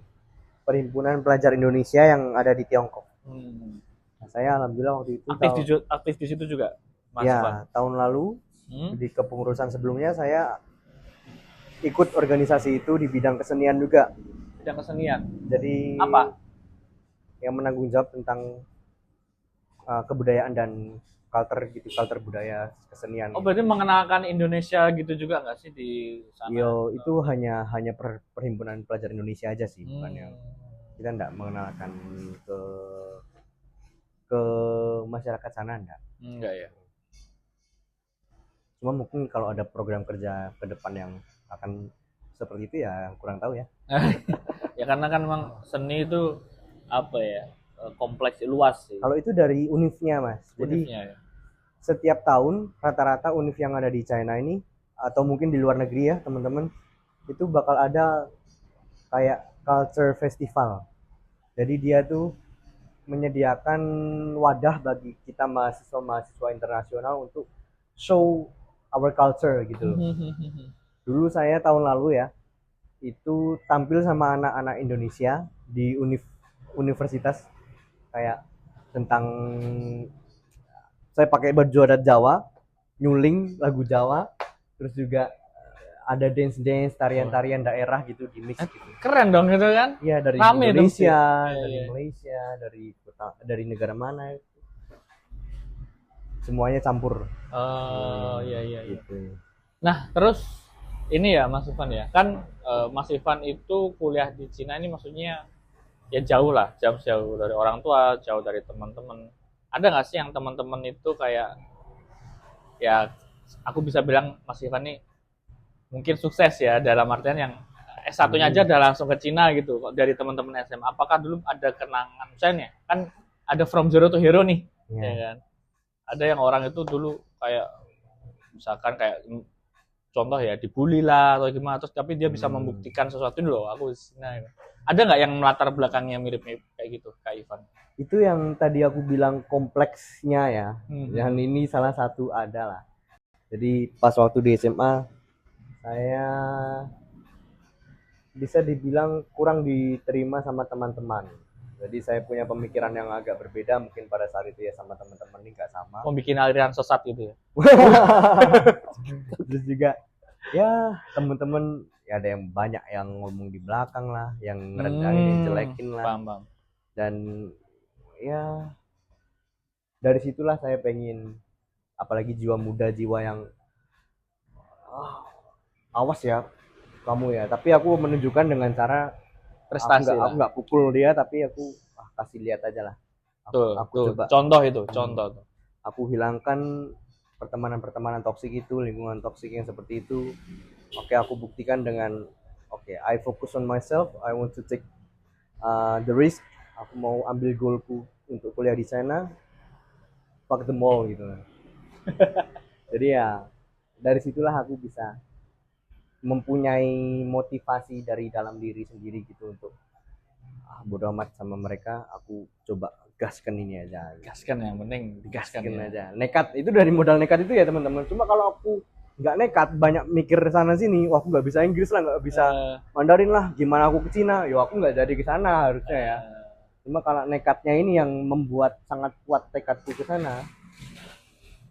Perhimpunan Pelajar Indonesia yang ada di Tiongkok. Nah, saya alhamdulillah waktu itu aktif di situ juga. Ya, tahun lalu di kepengurusan sebelumnya saya ikut organisasi itu di bidang kesenian juga. Bidang kesenian. Jadi apa? Yang menanggung jawab tentang kebudayaan dan culture budaya kesenian. Oh, berarti mengenalkan Indonesia gitu juga nggak sih di sana? Itu hanya Perhimpunan Pelajar Indonesia aja sih, bukan yang kita enggak mengenalkan ke masyarakat sana enggak ya. Cuma mungkin kalau ada program kerja ke depan yang akan seperti itu ya kurang tahu ya. Ya karena kan memang seni itu apa ya, kompleks luas sih. Kalau itu dari univnya Mas. Jadi ya. Setiap tahun rata-rata univ yang ada di China ini atau mungkin di luar negeri ya teman-teman, itu bakal ada kayak culture festival. Jadi dia tuh menyediakan wadah bagi kita mahasiswa internasional untuk show our culture gitu loh. Dulu saya tahun lalu ya itu tampil sama anak-anak Indonesia di universitas kayak tentang saya pakai baju adat Jawa, nyuling lagu Jawa, terus juga ada dance tarian-tarian daerah gitu di mix gitu. Keren dong gitu kan? Iya, dari Rame Indonesia, Malaysia, dari negara mana itu. Semuanya campur. Iya. Gitu. Nah, terus ini ya Mas Ivan ya. Kan Mas Ivan itu kuliah di Cina ini maksudnya ya jauh dari orang tua, jauh dari teman-teman. Ada nggak sih yang teman-teman itu kayak ya aku bisa bilang Mas Ivan ini mungkin sukses ya dalam artian yang S1-nya aja udah langsung ke Cina gitu dari teman-teman SMA. Apakah dulu ada kenangan misalnya kan ada From Zero to Hero nih, ya kan? Ada yang orang itu dulu kayak misalkan kayak contoh ya dibully lah atau gimana terus tapi dia bisa membuktikan sesuatu loh aku di Cina. Ada nggak yang latar belakangnya mirip-mirip kayak gitu Kak Ivan? Itu yang tadi aku bilang kompleksnya ya. Yang ini salah satu adalah. Jadi pas waktu di SMA saya bisa dibilang kurang diterima sama teman-teman. Jadi saya punya pemikiran yang agak berbeda mungkin pada saat itu ya, sama teman-teman ini nggak sama. Mau bikin aliran sesat gitu ya. Terus juga ya teman-teman ya ada yang banyak yang ngomong di belakang lah, yang ngerendahin, yang jelekin lah. Paham. Dan ya dari situlah saya pengen, apalagi jiwa muda, jiwa yang awas ya kamu ya, tapi aku menunjukkan dengan cara Prestasi aku nggak pukul dia, tapi aku kasih lihat aja lah. Aku coba contoh itu, contoh. Aku hilangkan pertemanan toksik itu, lingkungan toksik yang seperti itu. Oke, aku buktikan dengan I focus on myself, I want to take the risk. Aku mau ambil goalku untuk kuliah di sana, fuck the mall gitu. Jadi ya dari situlah aku bisa mempunyai motivasi dari dalam diri sendiri gitu untuk bodo amat sama mereka, aku coba gaskan ini aja. Gaskan, yang penting digaskan aja. Nekat itu, dari modal nekat itu ya teman-teman. Cuma kalau aku nggak nekat, banyak mikir sana sini, wah aku nggak bisa Inggris lah, nggak bisa Mandarin lah, gimana aku ke Cina, yo aku nggak jadi ke sana harusnya ya. Cuma kalau nekatnya ini yang membuat sangat kuat tekadku ke sana.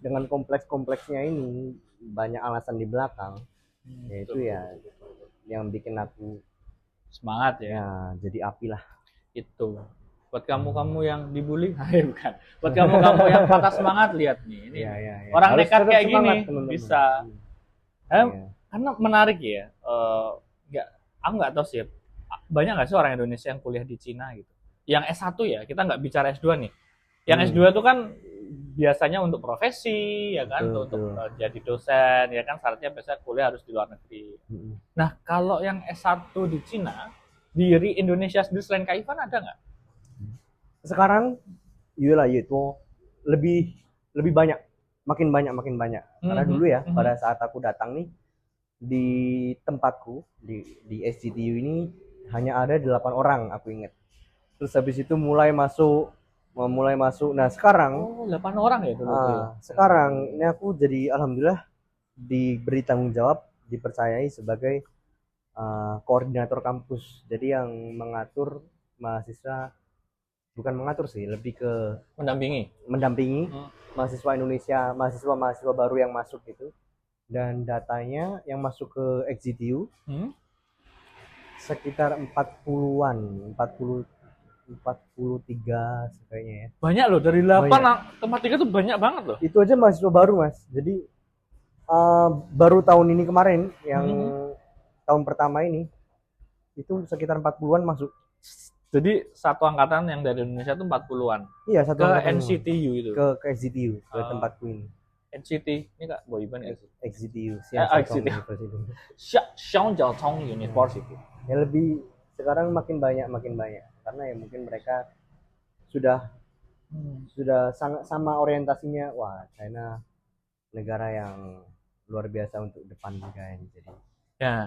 Dengan kompleks-kompleksnya ini banyak alasan di belakang, yaitu ya yang bikin aku semangat ya jadi api lah. Itu buat kamu yang dibully, bukan. Buat kamu yang patah semangat, lihat nih, ini orang harus nekat kayak gini teman-teman. Bisa. Karena menarik ya. Aku nggak tahu sih, banyak nggak sih orang Indonesia yang kuliah di Cina gitu. Yang S1 ya, kita nggak bicara S2 nih. Yang S2 itu kan biasanya untuk profesi, ya kan, untuk jadi dosen, ya kan, syaratnya biasanya kuliah harus di luar negeri. Nah, kalau yang S1 di Cina, di Indonesia sendiri selain Kak Ivan ada nggak? Sekarang iyalah itu lebih banyak, makin banyak. Karena dulu ya pada saat aku datang nih di tempatku di SGTU ini hanya ada 8 orang aku ingat. Terus habis itu mulai masuk. Nah sekarang 8 orang ya dulu tuh ya. Sekarang ini aku jadi alhamdulillah diberi tanggung jawab, dipercayai sebagai koordinator kampus. Jadi yang mengatur mahasiswa, bukan mengatur sih, lebih ke mendampingi mahasiswa Indonesia, mahasiswa baru yang masuk gitu. Dan datanya yang masuk ke XGTU sekitar 40-an, 43 kayaknya ya. Banyak loh, dari 8 tempat 3 tuh banyak banget loh. Itu aja mahasiswa baru, Mas. Jadi baru tahun ini kemarin yang tahun pertama ini itu sekitar 40-an masuk. Jadi satu angkatan yang dari Indonesia tuh 40-an. Iya, satu angkatan. Ke NCTU itu. Ke XGTU, ke tempatku ini. NCT, ini Kak boyband ya? XGTU, Xiaojiaotong University. Ya lebih sekarang makin banyak karena ya mungkin mereka sudah sangat sama orientasinya. Wah, China negara yang luar biasa untuk depan juga ini. Jadi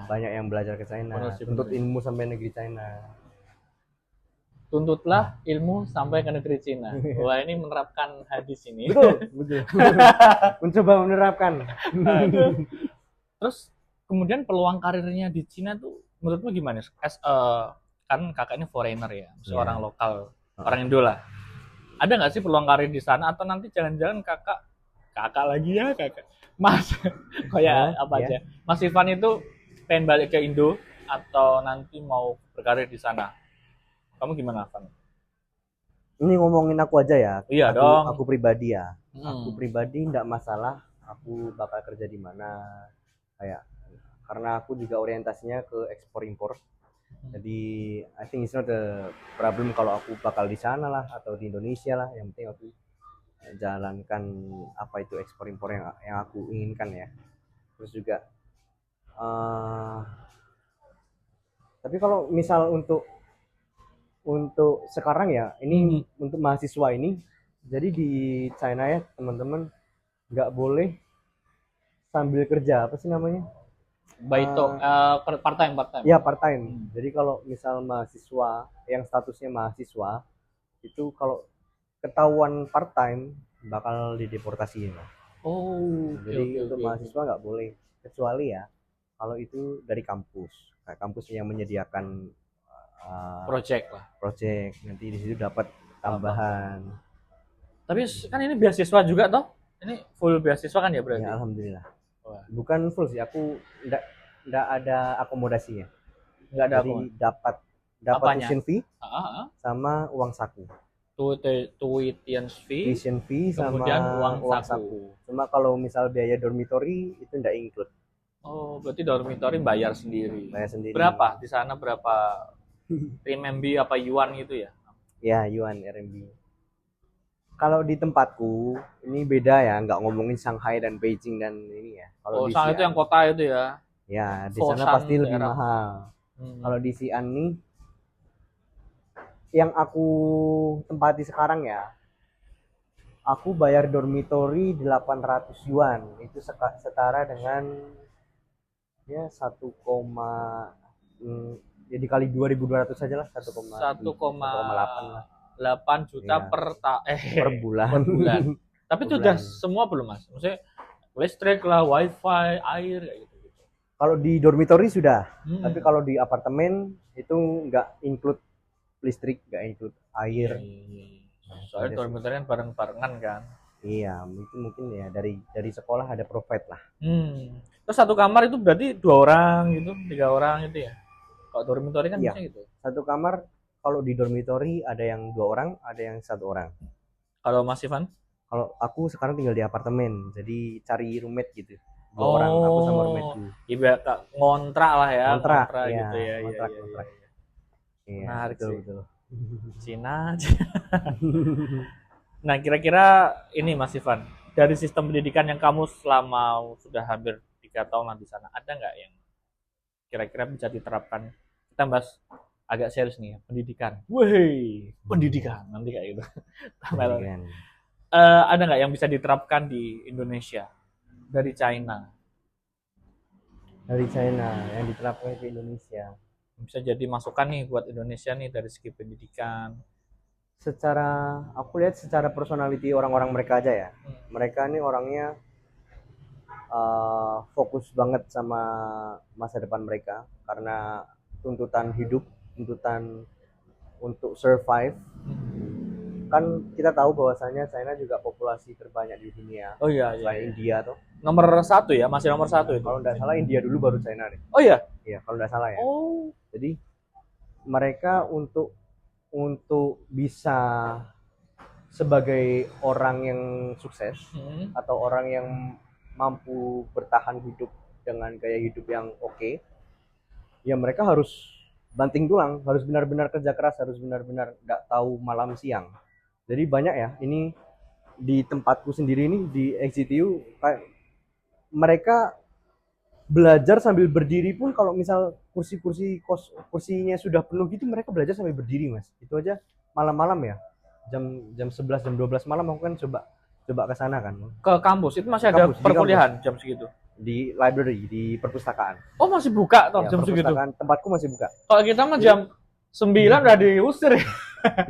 banyak yang belajar ke China, tuntut ilmu sampai negeri China. Tuntutlah ilmu sampai ke negeri Cina. Wah, ini menerapkan hadis ini. Betul. Mencoba menerapkan. Terus kemudian peluang karirnya di Cina tuh menurutmu gimana? Kan kakak ini foreigner ya, seorang lokal, orang Indo lah. Ada nggak sih peluang karir di sana, atau nanti jangan-jangan kakak lagi ya, Mas, kayak apa aja? Mas Ivan itu pengen balik ke Indo atau nanti mau berkarir di sana? Kamu gimana, Van? Ini ngomongin aku aja ya. Iya dong. Aku pribadi ya. Aku pribadi nggak masalah. Aku bakal kerja di mana. Karena aku juga orientasinya ke ekspor impor. Jadi I think it's not a problem kalau aku bakal di sana lah atau di Indonesia lah. Yang penting aku jalankan apa itu ekspor impor yang aku inginkan ya. Terus juga tapi kalau misal untuk sekarang ya, ini untuk mahasiswa ini, jadi di China ya teman-teman nggak boleh sambil kerja, apa sih namanya? Baito, part-time. Ya, part-time. Jadi kalau misal mahasiswa yang statusnya mahasiswa itu kalau ketahuan part-time bakal dideportasi ya. Oh, jadi untuk mahasiswa nggak boleh, kecuali ya Kalau itu dari kampus, kampus yang menyediakan Project lah. project, nanti di situ dapat tambahan. Tapi kan ini beasiswa juga toh? Ini full beasiswa kan ya berarti? Ya, alhamdulillah. Wah. Bukan full sih, aku enggak ada akomodasinya. Nggak ada Jadi apa? dapat Apanya? tuition fee Ah, sama uang saku. tuition fee, Tuition fee sama kemudian uang saku. saku. Cuma kalau misal biaya dormitory itu enggak include. Oh, berarti dormitory bayar sendiri. Bayar sendiri. Berapa? Di sana berapa? RMB apa yuan gitu ya? Ya, yuan RMB. Kalau di tempatku ini beda ya, nggak ngomongin Shanghai dan Beijing dan ini ya. Kalau di Shanghai itu yang kota itu ya? ya di Foshan sana pasti lebih daerah. mahal. Kalau di Xi'an nih, yang aku tempati sekarang ya, aku bayar dormitory 800 yuan, itu setara dengan ya 1, ya dikali 2.200 saja lah, 1,8 lah 8 juta Iya. per per bulan. per bulan. Tapi itu Per udah bulan. semua belum Mas? Maksudnya listrik lah, wifi, air kayak gitu. Kalau di dormitory sudah, Hmm. tapi kalau di apartemen itu nggak include listrik, nggak include air. Soalnya dormitory kan bareng-barengan kan. Iya, itu mungkin ya dari sekolah ada provide lah. Terus satu kamar itu berarti 2 orang gitu, 3 orang gitu ya? Kalau dormitory kan Iya. bisa gitu. Satu kamar kalau di dormitory ada yang 2 orang, ada yang 1 orang. Kalau Mas Ivan? Kalau aku sekarang tinggal di apartemen, jadi cari roommate gitu. 2 orang, aku sama roommateku. Ibarat ngontrak lah ya, Kontrak, iya, gitu ya. kontrak. Iya. Iya, Menarik betul, sih. betul. Cina. Nah, kira-kira ini Mas Ivan, dari sistem pendidikan yang kamu selama sudah hampir 3 tahun lah di sana, ada nggak yang kira-kira bisa diterapkan? Kita bahas agak serius nih ya, pendidikan. Wih, pendidikan nanti kayak gitu. Pendidikan. Ada nggak yang bisa diterapkan di Indonesia dari China? Dari China yang diterapkan ke Indonesia. Bisa jadi masukan nih buat Indonesia nih dari segi pendidikan. Aku lihat secara personality orang-orang mereka aja ya. Mereka ini orangnya fokus banget sama masa depan mereka karena tuntutan hidup, tuntutan untuk survive. Kan kita tahu bahwasanya China juga populasi terbanyak di dunia. Oh iya, Selain India tuh. Nomor 1 ya, masih nomor 1 itu. Kalau nggak salah India dulu baru China deh. Oh iya. Iya, kalau nggak salah ya. Oh. Jadi mereka untuk bisa sebagai orang yang sukses atau orang yang mampu bertahan hidup dengan gaya hidup yang oke, ya mereka harus banting tulang, harus benar-benar kerja keras, harus benar-benar nggak tahu malam siang. Jadi banyak ya, ini di tempatku sendiri nih di XGTU, mereka belajar sambil berdiri pun kalau misal kursinya sudah penuh gitu, mereka belajar sambil berdiri, Mas. Itu aja malam-malam ya. Jam 11, jam 12 malam aku kan coba ke sana kan. Ke kampus itu masih ada Kampus, di perkuliahan jam segitu. Di library, di perpustakaan. Oh, masih buka toh Ya, jam segitu. Tempatku masih buka. Kalau kita mah jam 9 udah diusir ya.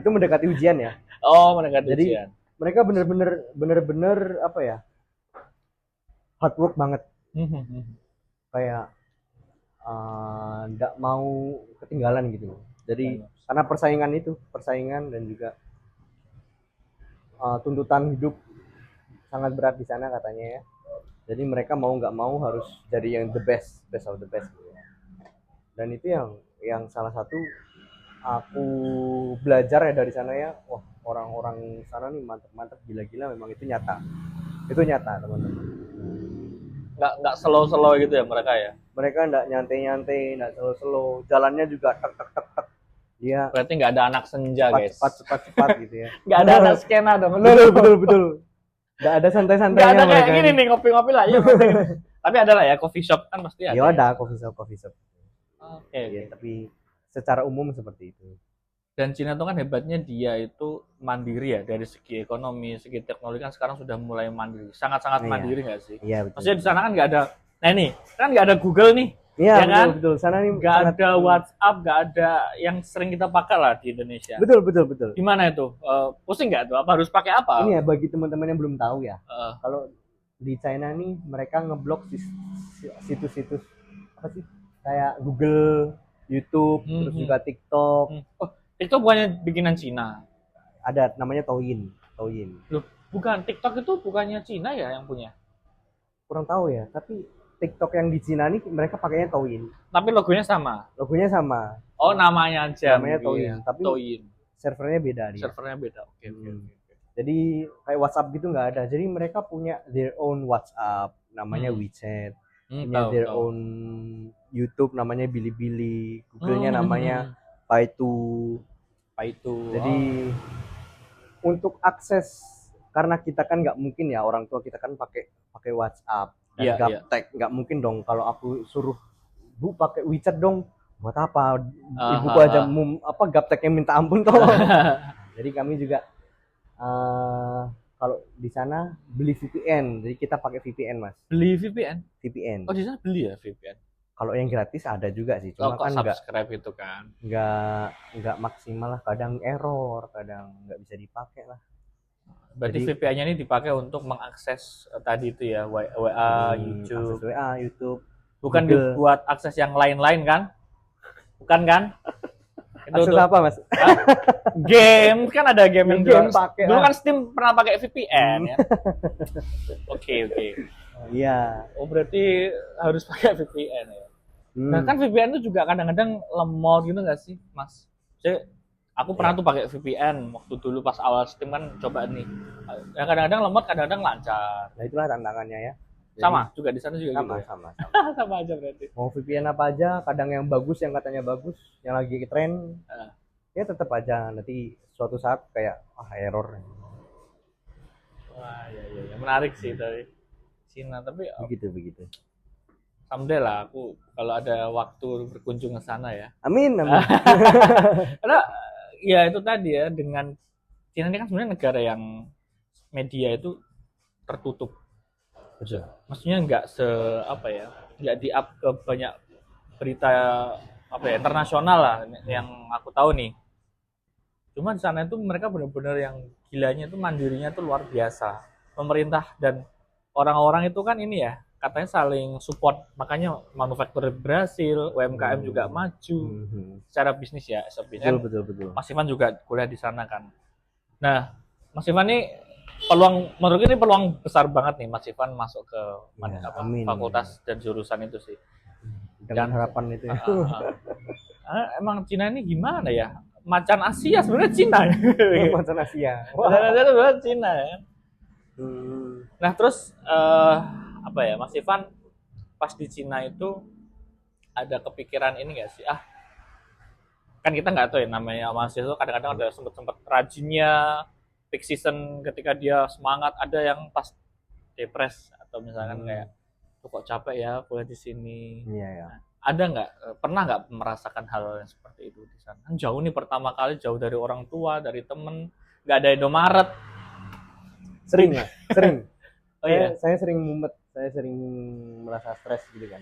Itu mendekati ujian ya. Oh, mendekati Jadi, ujian. Mereka bener-bener apa ya? Hard work banget. Kayak nggak mau ketinggalan gitu. Jadi karena persaingan dan juga tuntutan hidup sangat berat di sana katanya ya. Jadi mereka mau nggak mau harus jadi yang the best of the best gitu. Dan itu yang salah satu aku belajar ya dari sana ya. Wah, orang-orang sana nih mantap gila-gila, memang itu nyata teman-teman. Nggak slow gitu ya mereka ya. Mereka nggak nyantai, nggak slow, jalannya juga tek. Dia Berarti nggak ada anak senja, guys. cepat gitu ya. Nggak ada anak skena dong. Betul. Nggak ada santai-santainya. Nggak ada kayak mereka gini nih ngopi-ngopi lah. Ya, tapi ada lah ya coffee shop kan pasti ada. Ya ada coffee shop. Oke. Ya, tapi secara umum seperti itu. Dan Cina itu kan hebatnya dia itu mandiri ya, dari segi ekonomi, segi teknologi kan sekarang sudah mulai mandiri, sangat-sangat mandiri nggak sih? Iya, betul. Maksudnya di sana kan nggak ada, nah ini kan nggak ada Google nih, iya, ya kan? betul. Sana nih Nggak ada WhatsApp, nggak ada yang sering kita pakai lah di Indonesia. Betul. Gimana itu? Pusing nggak tuh? Apa harus pakai apa? Ini ya bagi teman-teman yang belum tahu ya, Uh, kalau di China nih mereka ngeblok situs-situs apa sih kayak Google, YouTube, terus juga TikTok. Oh, TikTok bukannya bikinan Cina? Ada namanya Douyin. Loh, bukan, TikTok itu bukannya Cina ya yang punya? Kurang tahu ya, tapi TikTok yang di Cina nih mereka pakainya Douyin. Tapi logonya sama? Logonya sama. Oh, namanya aja. Namanya Douyin, tapi Douyin. servernya beda dia. Servernya beda. Oke. Jadi kayak WhatsApp gitu nggak ada. Jadi mereka punya their own WhatsApp, namanya WeChat. Punya their own YouTube, namanya Bilibili. Google-nya namanya Baidu. Jadi untuk akses, karena kita kan nggak mungkin ya, orang tua kita kan pakai WhatsApp dan gaptek, nggak mungkin dong kalau aku suruh Bu pakai WeChat dong, buat apa? Ibuku aja gapteknya minta ampun toh. Jadi kami juga kalau di sana beli VPN, jadi kita pakai VPN mas. Beli VPN? VPN. Oh di sana beli ya VPN? Kalau yang gratis ada juga sih, cuma kan subscribe itu kan nggak maksimal lah, kadang error, kadang nggak bisa dipakai lah. Berarti VPN-nya ini dipakai untuk mengakses tadi itu ya, WA, YouTube. Akses WA, YouTube. Bukan dibuat akses yang lain-lain kan? Bukan kan? Akses apa mas? Game kan ada game yang pakai. Dulu kan Steam pernah pakai VPN ya. Oke. Iya. Oh berarti harus pakai VPN ya. Nah kan VPN itu juga kadang-kadang lemot gitu nggak sih mas? Aku pernah tuh pakai VPN waktu dulu pas awal Steam kan coba nih. Ya kadang-kadang lemot, kadang-kadang lancar. Nah itulah tantangannya ya. Jadi, sama juga di sana juga sama, gitu. Sama. Sama aja berarti. Mau VPN apa aja, kadang yang bagus, yang katanya bagus, yang lagi tren, ya tetap aja nanti suatu saat kayak error. Wah ya menarik sih dari Cina, tapi begitu. Someday lah aku kalau ada waktu berkunjung ke sana ya. Amin. Karena ya itu tadi ya, dengan Cina ini kan sebenarnya negara yang media itu tertutup. Betul. Maksudnya nggak nggak di-up ke banyak berita internasional lah yang aku tahu nih. Cuma di sana itu mereka benar-benar yang gilanya itu mandirinya itu luar biasa. Pemerintah dan orang-orang itu kan ini ya, katanya saling support, makanya manufaktur berhasil, UMKM juga maju secara bisnis ya, betul. Mas Ivan juga kuliah di sana kan. Nah, Mas Ivan ini menurut ini peluang besar banget nih Mas Ivan masuk ke fakultas dan jurusan itu sih. Dengan harapan itu. Emang Cina ini gimana ya? Macan Asia sebenarnya Cina. Macan Asia. Macan Asia itu sebenarnya Cina ya. Nah terus Mas Ivan pas di Cina itu ada kepikiran ini nggak sih? Kan kita nggak tahu ya, namanya mahasiswa kadang-kadang ada sempat rajinnya, peak season ketika dia semangat, ada yang pas depres atau misalkan kayak kok capek ya kuliah di sini. Iya ya. Ada nggak, pernah nggak merasakan hal yang seperti itu di sana? Kan jauh nih, pertama kali jauh dari orang tua, dari temen, nggak ada Indomaret. Sering. Oh iya. Saya sering mumet, saya sering merasa stres gitu kan.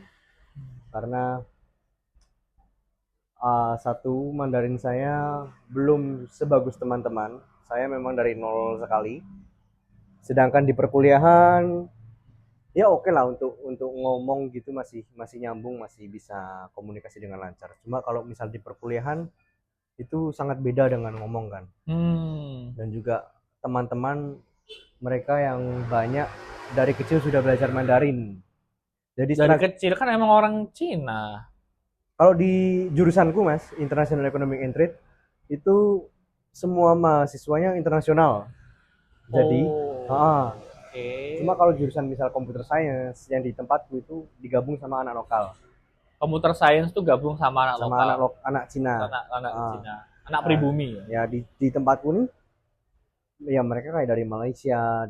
Karena satu, Mandarin saya belum sebagus teman-teman. Saya memang dari nol sekali. Sedangkan di perkuliahan ya oke lah, untuk ngomong gitu masih nyambung, masih bisa komunikasi dengan lancar. Cuma kalau misal di perkuliahan itu sangat beda dengan ngomong kan. Dan juga teman-teman mereka yang banyak dari kecil sudah belajar Mandarin. Jadi dari kecil kan emang orang Cina. Kalau di jurusanku mas, International Economic and Trade, itu semua mahasiswanya internasional. Jadi cuma kalau jurusan misal computer science yang di tempatku itu digabung sama anak lokal. Computer science tuh gabung sama anak lokal. Anak Cina. Anak Cina. Anak pribumi. Ya di tempatku nih, ya mereka kayak dari Malaysia,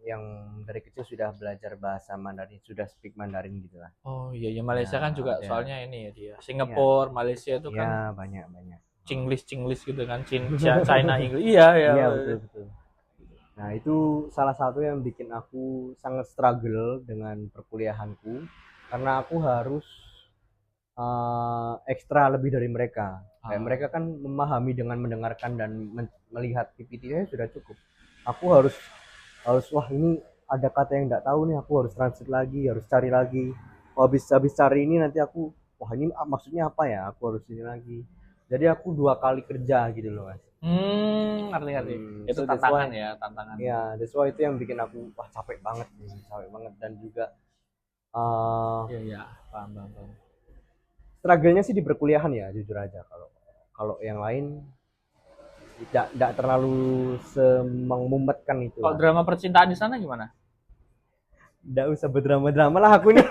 yang dari kecil sudah belajar bahasa Mandarin, sudah speak Mandarin gitu lah. Oh iya, Malaysia kan juga soalnya ini ya dia. Singapura, Malaysia itu kan. Ya banyak. Chinglish gitu kan, China English. Iya betul. Nah itu salah satu yang bikin aku sangat struggle dengan perkuliahanku, karena aku harus ekstra lebih dari mereka. Kayak mereka kan memahami dengan mendengarkan dan melihat PPT-nya sudah cukup. Aku harus wah ini ada kata yang nggak tahu nih, aku harus translate lagi, harus cari lagi. habis cari ini nanti aku, wah ini maksudnya apa ya, aku harus ini lagi. Jadi aku 2 kali kerja gitu loh Mas. Ngerti. Itu So that's tantangan why, ya, tantangan. ya that's why itu yang bikin aku wah capek banget nih, capek banget. Dan juga Iya, paham. struggle-nya sih di perkuliahan ya, jujur aja. Kalau kalau yang lain tidak terlalu semengmumetkan itu Kalau lah. drama percintaan di sana gimana? Tidak usah berdrama-drama lah aku nih.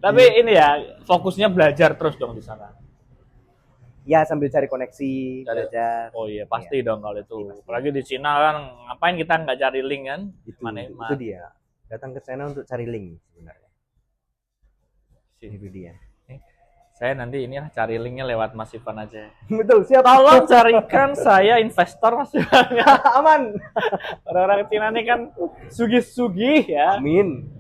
Tapi ini ya, fokusnya belajar terus dong di sana. Ya sambil cari koneksi, Cari- belajar. Oh iya, pasti dong kalau itu. Pasti. Apalagi di Cina kan, ngapain kita nggak cari link kan? Itu dia. Datang ke sana untuk cari link sebenarnya. Itu dia. Saya nanti ini cari linknya lewat Mas Ivan aja. Betul, siap. Tolong carikan saya investor Mas Ivan. Aman. Orang-orang Cina ini kan sugih-sugih ya. Amin.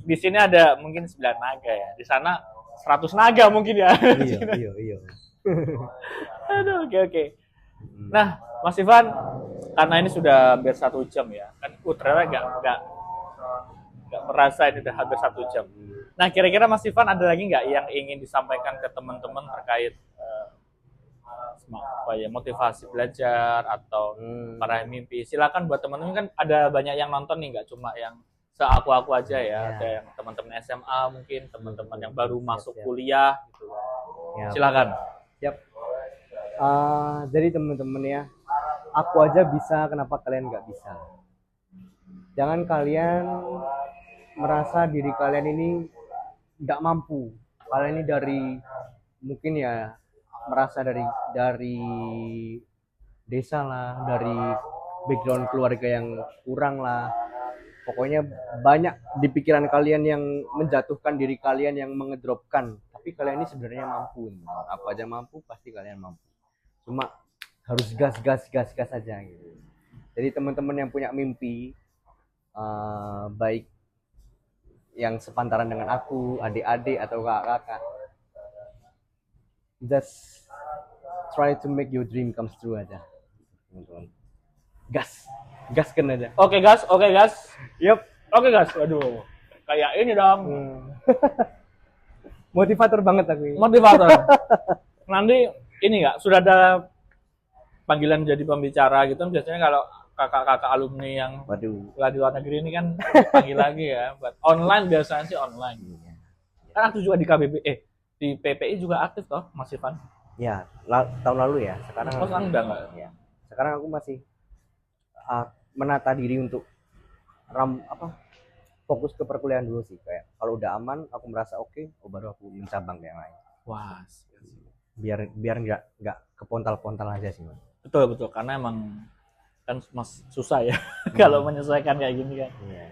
Di sini ada mungkin 9 naga ya. Di sana 100 naga mungkin ya. Iya. Aduh, oke. Nah, Mas Ivan, karena ini sudah hampir 1 jam ya. Kan ternyata nggak merasa ini udah hampir 1 jam. Nah, kira-kira Mas Ivan ada lagi nggak yang ingin disampaikan ke teman-teman terkait apa ya, motivasi belajar atau para mimpi? Silakan buat teman-teman, kan ada banyak yang nonton nih, nggak cuma yang seaku-aku aja ya. Ada yang teman-teman SMA mungkin, teman-teman yang baru masuk kuliah gitu. Silakan. Siap. Jadi teman-teman ya, aku aja bisa, kenapa kalian nggak bisa? Jangan kalian merasa diri kalian ini nggak mampu. Kalian ini dari mungkin ya merasa dari desa lah, dari background keluarga yang kurang lah. Pokoknya banyak di pikiran kalian yang menjatuhkan diri kalian, yang mengedropkan. Tapi kalian ini sebenarnya mampu. Apa aja mampu, pasti kalian mampu. Cuma harus gas aja gitu. Jadi teman-teman yang punya mimpi, baik yang sepantaran dengan aku, adik-adik atau kakak-kakak, just try to make your dream comes true aja, teman-teman. Gaskan aja. Oke gas. Yup. Oke gas. Waduh, kayak ini dong. Motivator banget aku ini. Motivator. Nanti ini nggak, sudah ada panggilan jadi pembicara gitu? Biasanya kalau kakak-kakak alumni yang kuliah di luar negeri ini kan dipanggil lagi ya. Buat online biasanya sih online. Kan aktif juga di KBB, di PPI juga aktif toh, Mas Ivan? Ya, tahun lalu ya. Sekarang sekarang udah nggak? Ya. Sekarang aku masih menata diri untuk fokus ke perkuliahan dulu sih. Kayak kalau udah aman, aku merasa oke, baru aku mencabang ke yang lain. Wah, biar nggak kepontal-pontal aja sih, Mas. Betul, karena emang kan susah ya kalau menyesuaikan kayak gini kan. Iya.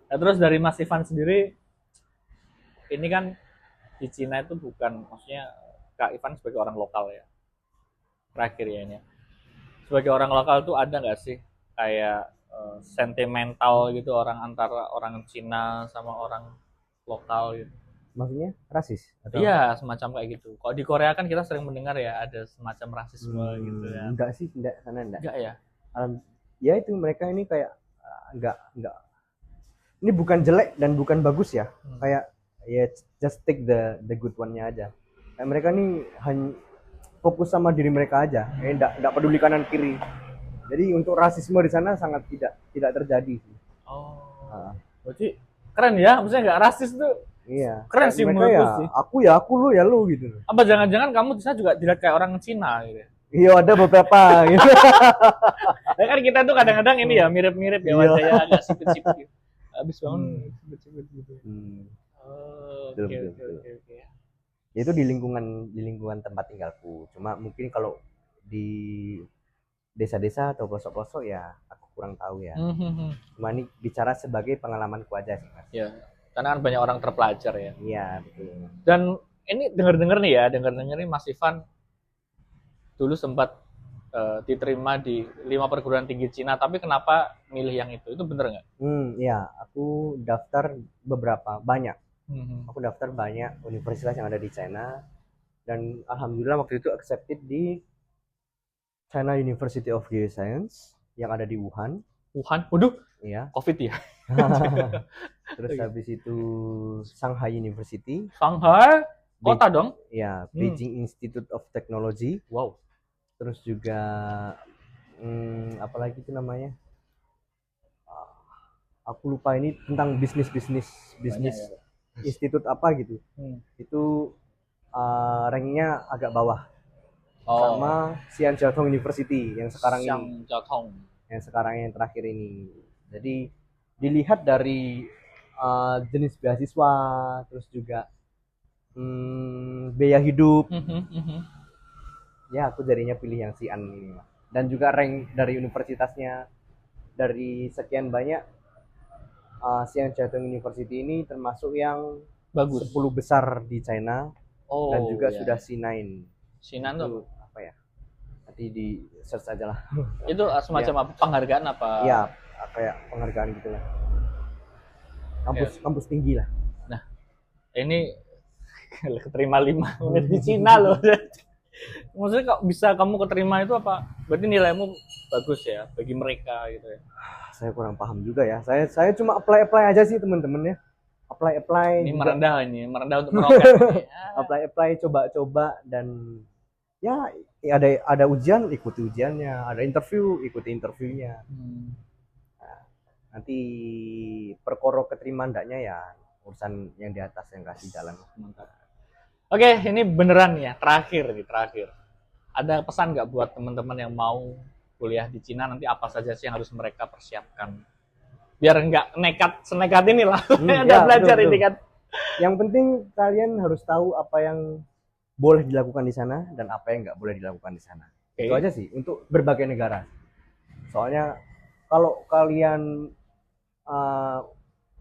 Nah, terus dari Mas Ivan sendiri, ini kan di Cina itu bukan, maksudnya Kak Ivan sebagai orang lokal ya, terakhir ya ini, sebagai orang lokal tuh ada nggak sih kayak sentimental gitu antara orang Cina sama orang lokal gitu? Maksudnya rasis? Iya, semacam kayak gitu. Kalau di Korea kan kita sering mendengar ya ada semacam rasisme gitu ya. Enggak sih, enggak ya. Ya itu mereka ini kayak enggak. Ini bukan jelek dan bukan bagus ya. Kayak ya just take the good one-nya aja. Kayak mereka nih hanya fokus sama diri mereka aja. Enggak peduli kanan kiri. Jadi untuk rasisme di sana sangat tidak terjadi. Berarti keren ya, maksudnya nggak rasis tuh. Iya. Keren sih menurut ya, sih. Aku ya aku, lu ya lu gitu. Apa jangan-jangan kamu di sana juga dilihat kayak orang Cina gitu? Iya, ada beberapa gitu. Ya kan kita tuh kadang-kadang ini ya mirip-mirip ya wajahnya, agak sipit-sipit gitu. Habis bangun sipit-sipit gitu. Oke. Ya itu di lingkungan tempat tinggalku. Cuma mungkin kalau di desa-desa atau pelosok-pelosok ya aku kurang tahu ya. Cuma ini bicara sebagai pengalamanku aja sih, Mas. Ya, karena kan banyak orang terpelajar ya. Iya, betul. Dan ini dengar-dengar nih Mas Ivan dulu sempat diterima di 5 perguruan tinggi Cina, tapi kenapa milih yang itu? Itu bener nggak? Iya, aku daftar banyak. Aku daftar banyak universitas yang ada di China, dan alhamdulillah waktu itu accepted di China University of Geoscience yang ada di Wuhan. Waduh, iya. COVID ya? Terus habis itu Shanghai University. Shanghai kota dong? Ya, Beijing Institute of Technology. Wow. Terus juga apa lagi itu namanya? Aku lupa, ini tentang bisnis ya. Institut apa gitu. Itu ranknya agak bawah. Sama Xi'an Jiaotong University yang sekarang ini. Yang sekarang yang terakhir ini. Jadi dilihat dari jenis beasiswa, terus juga biaya hidup. Ya, aku jadinya pilih yang Xi'an ini. Dan juga rank dari universitasnya, dari sekian banyak, Xi'an Jiaotong University ini termasuk yang bagus, 10 besar di China. Dan juga sudah C9. C9 tuh apa ya? Nanti di search aja lah. Itu semacam apa, penghargaan apa? Iya, kayak penghargaan gitu lah. Kampus tinggi lah. Nah, ini keterima 5 menit di Cina loh. Maksudnya kok bisa kamu keterima itu apa? Berarti nilaimu bagus ya bagi mereka gitu ya. Saya kurang paham juga ya. Saya cuma apply aja sih teman-teman ya. Apply. Ini merendah untuk meroket. Apply, coba-coba, dan ya ada ujian, ikuti ujiannya, ada interview, ikuti interviewnya. Nah, nanti perkara keterima ndaknya ya urusan yang di atas yang kasih jalan. Mantap. Oke, ini beneran ya, terakhir. Ada pesan nggak buat teman-teman yang mau kuliah di Cina, nanti apa saja sih yang harus mereka persiapkan? Biar nggak senekat ini lah. Ada belajar betul. Ini kan. Yang penting kalian harus tahu apa yang boleh dilakukan di sana dan apa yang nggak boleh dilakukan di sana. Itu aja sih untuk berbagai negara. Soalnya kalau kalian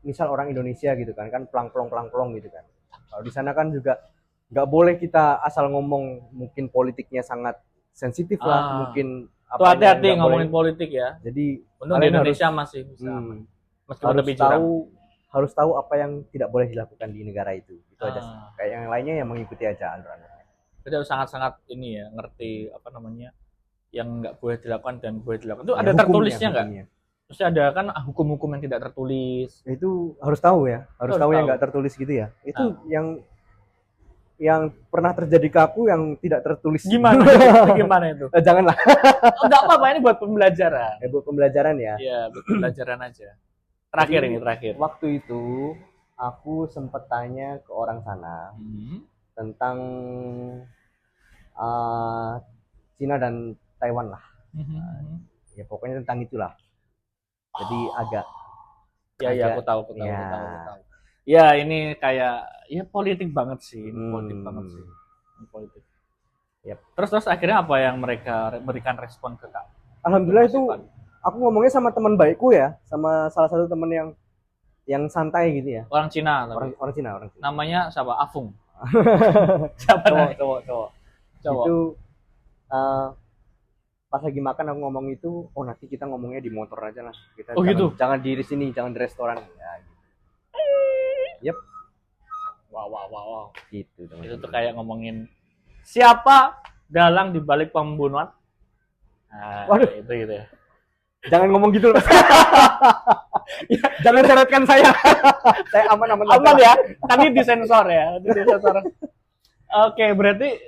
misal orang Indonesia gitu kan pelang-pelong gitu kan. Kalau di sana kan juga nggak boleh kita asal ngomong, mungkin politiknya sangat sensitif lah, mungkin tuh hati-hati ngomongin politik ya. Jadi untuk di Indonesia masih bisa harus tahu apa yang tidak boleh dilakukan di negara itu. Itu aja sih. Kayak yang lainnya yang mengikuti aja alur-alurnya. Jadi harus sangat-sangat ini ya, ngerti apa namanya yang nggak boleh dilakukan dan boleh dilakukan. Itu ada tertulisnya nggak? Terus ada kan hukum-hukum yang tidak tertulis. Itu harus tahu ya, harus tahu yang nggak tertulis gitu ya. Itu yang pernah terjadi ke aku yang tidak tertulis. Gimana itu? Janganlah. Enggak apa-apa, ini buat pembelajaran. Buat pembelajaran ya. Iya, buat pembelajaran aja. Terakhir. Waktu itu aku sempat tanya ke orang sana tentang Cina dan Taiwan lah. Ya pokoknya tentang itulah. Jadi agak. Ya, aku tahu. Ya, ini kayak politik banget sih. Politik. Yep. Terus akhirnya apa yang mereka berikan respon ke Kak? Alhamdulillah itu aku ngomongnya sama teman baikku ya, sama salah satu teman yang santai gitu ya. Orang Cina. Orang Cina. Namanya siapa? Afung. Siapa? Cowok. Itu pas lagi makan aku ngomong itu, nanti kita ngomongnya di motor aja lah. Kita jangan di sini, jangan di restoran ya. Gitu. Yep. Wow. Gitu. Itu tuh kayak ngomongin siapa dalang di balik pembunuhan. Waduh, itu gitu ya. Jangan ngomong gitu loh. Jangan syaratkan saya. Saya aman ya. Tadi disensor ya. Oke, berarti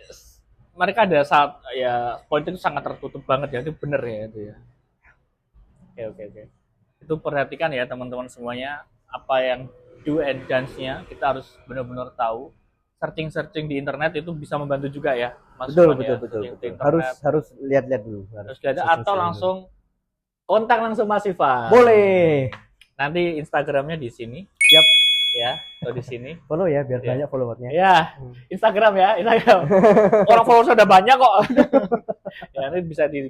mereka ada saat ya politik itu sangat tertutup banget ya. Itu bener ya itu ya. Oke. Itu perhatikan ya teman-teman semuanya, apa yang do and dance-nya kita harus benar-benar tahu. Searching di internet itu bisa membantu juga ya. Betul. Harus lihat-lihat dulu. Harus lihat atau langsung kontak langsung Mas Ivan. Boleh. Nanti Instagramnya di sini. Siap. Ya, atau di sini. Follow ya biar banyak followernya. Ya, Instagram. Orang followersnya udah banyak kok. Ya, ini bisa di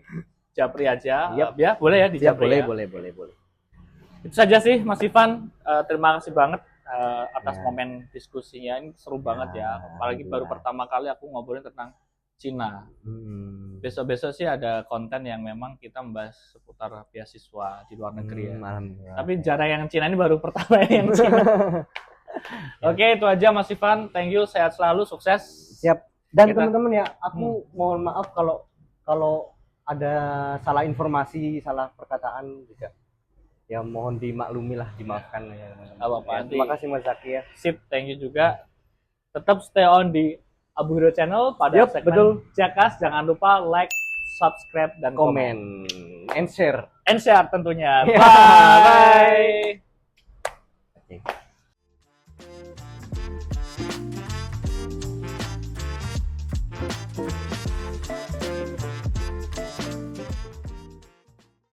Japri aja. Ya, boleh ya di Japri. Boleh. Itu saja sih Mas Ivan. Terima kasih banget atas momen diskusinya. Ini seru banget ya. Apalagi baru pertama kali aku ngobrolin tentang Cina. Besok-besok sih ada konten yang memang kita membahas seputar beasiswa di luar negeri ya. Tapi jarang yang Cina, ini baru pertama yang Cina. Oke, itu aja Mas Ivan. Thank you, sehat selalu, sukses. Siap. Dan teman-teman ya, aku mohon maaf kalau ada salah informasi, salah perkataan juga. ya mohon dimaklumi lah, dimaafkan ya teman-teman. Nggak apa-apa, Ya, nanti- terima kasih Mas Zaki ya. Sip, thank you juga. Tetap stay on di Abu Hero Channel pada Yup, segmen betul. Jackcast. Jangan lupa like, subscribe, dan komen. Komen and share. And share tentunya. Ya, Bye. Oke.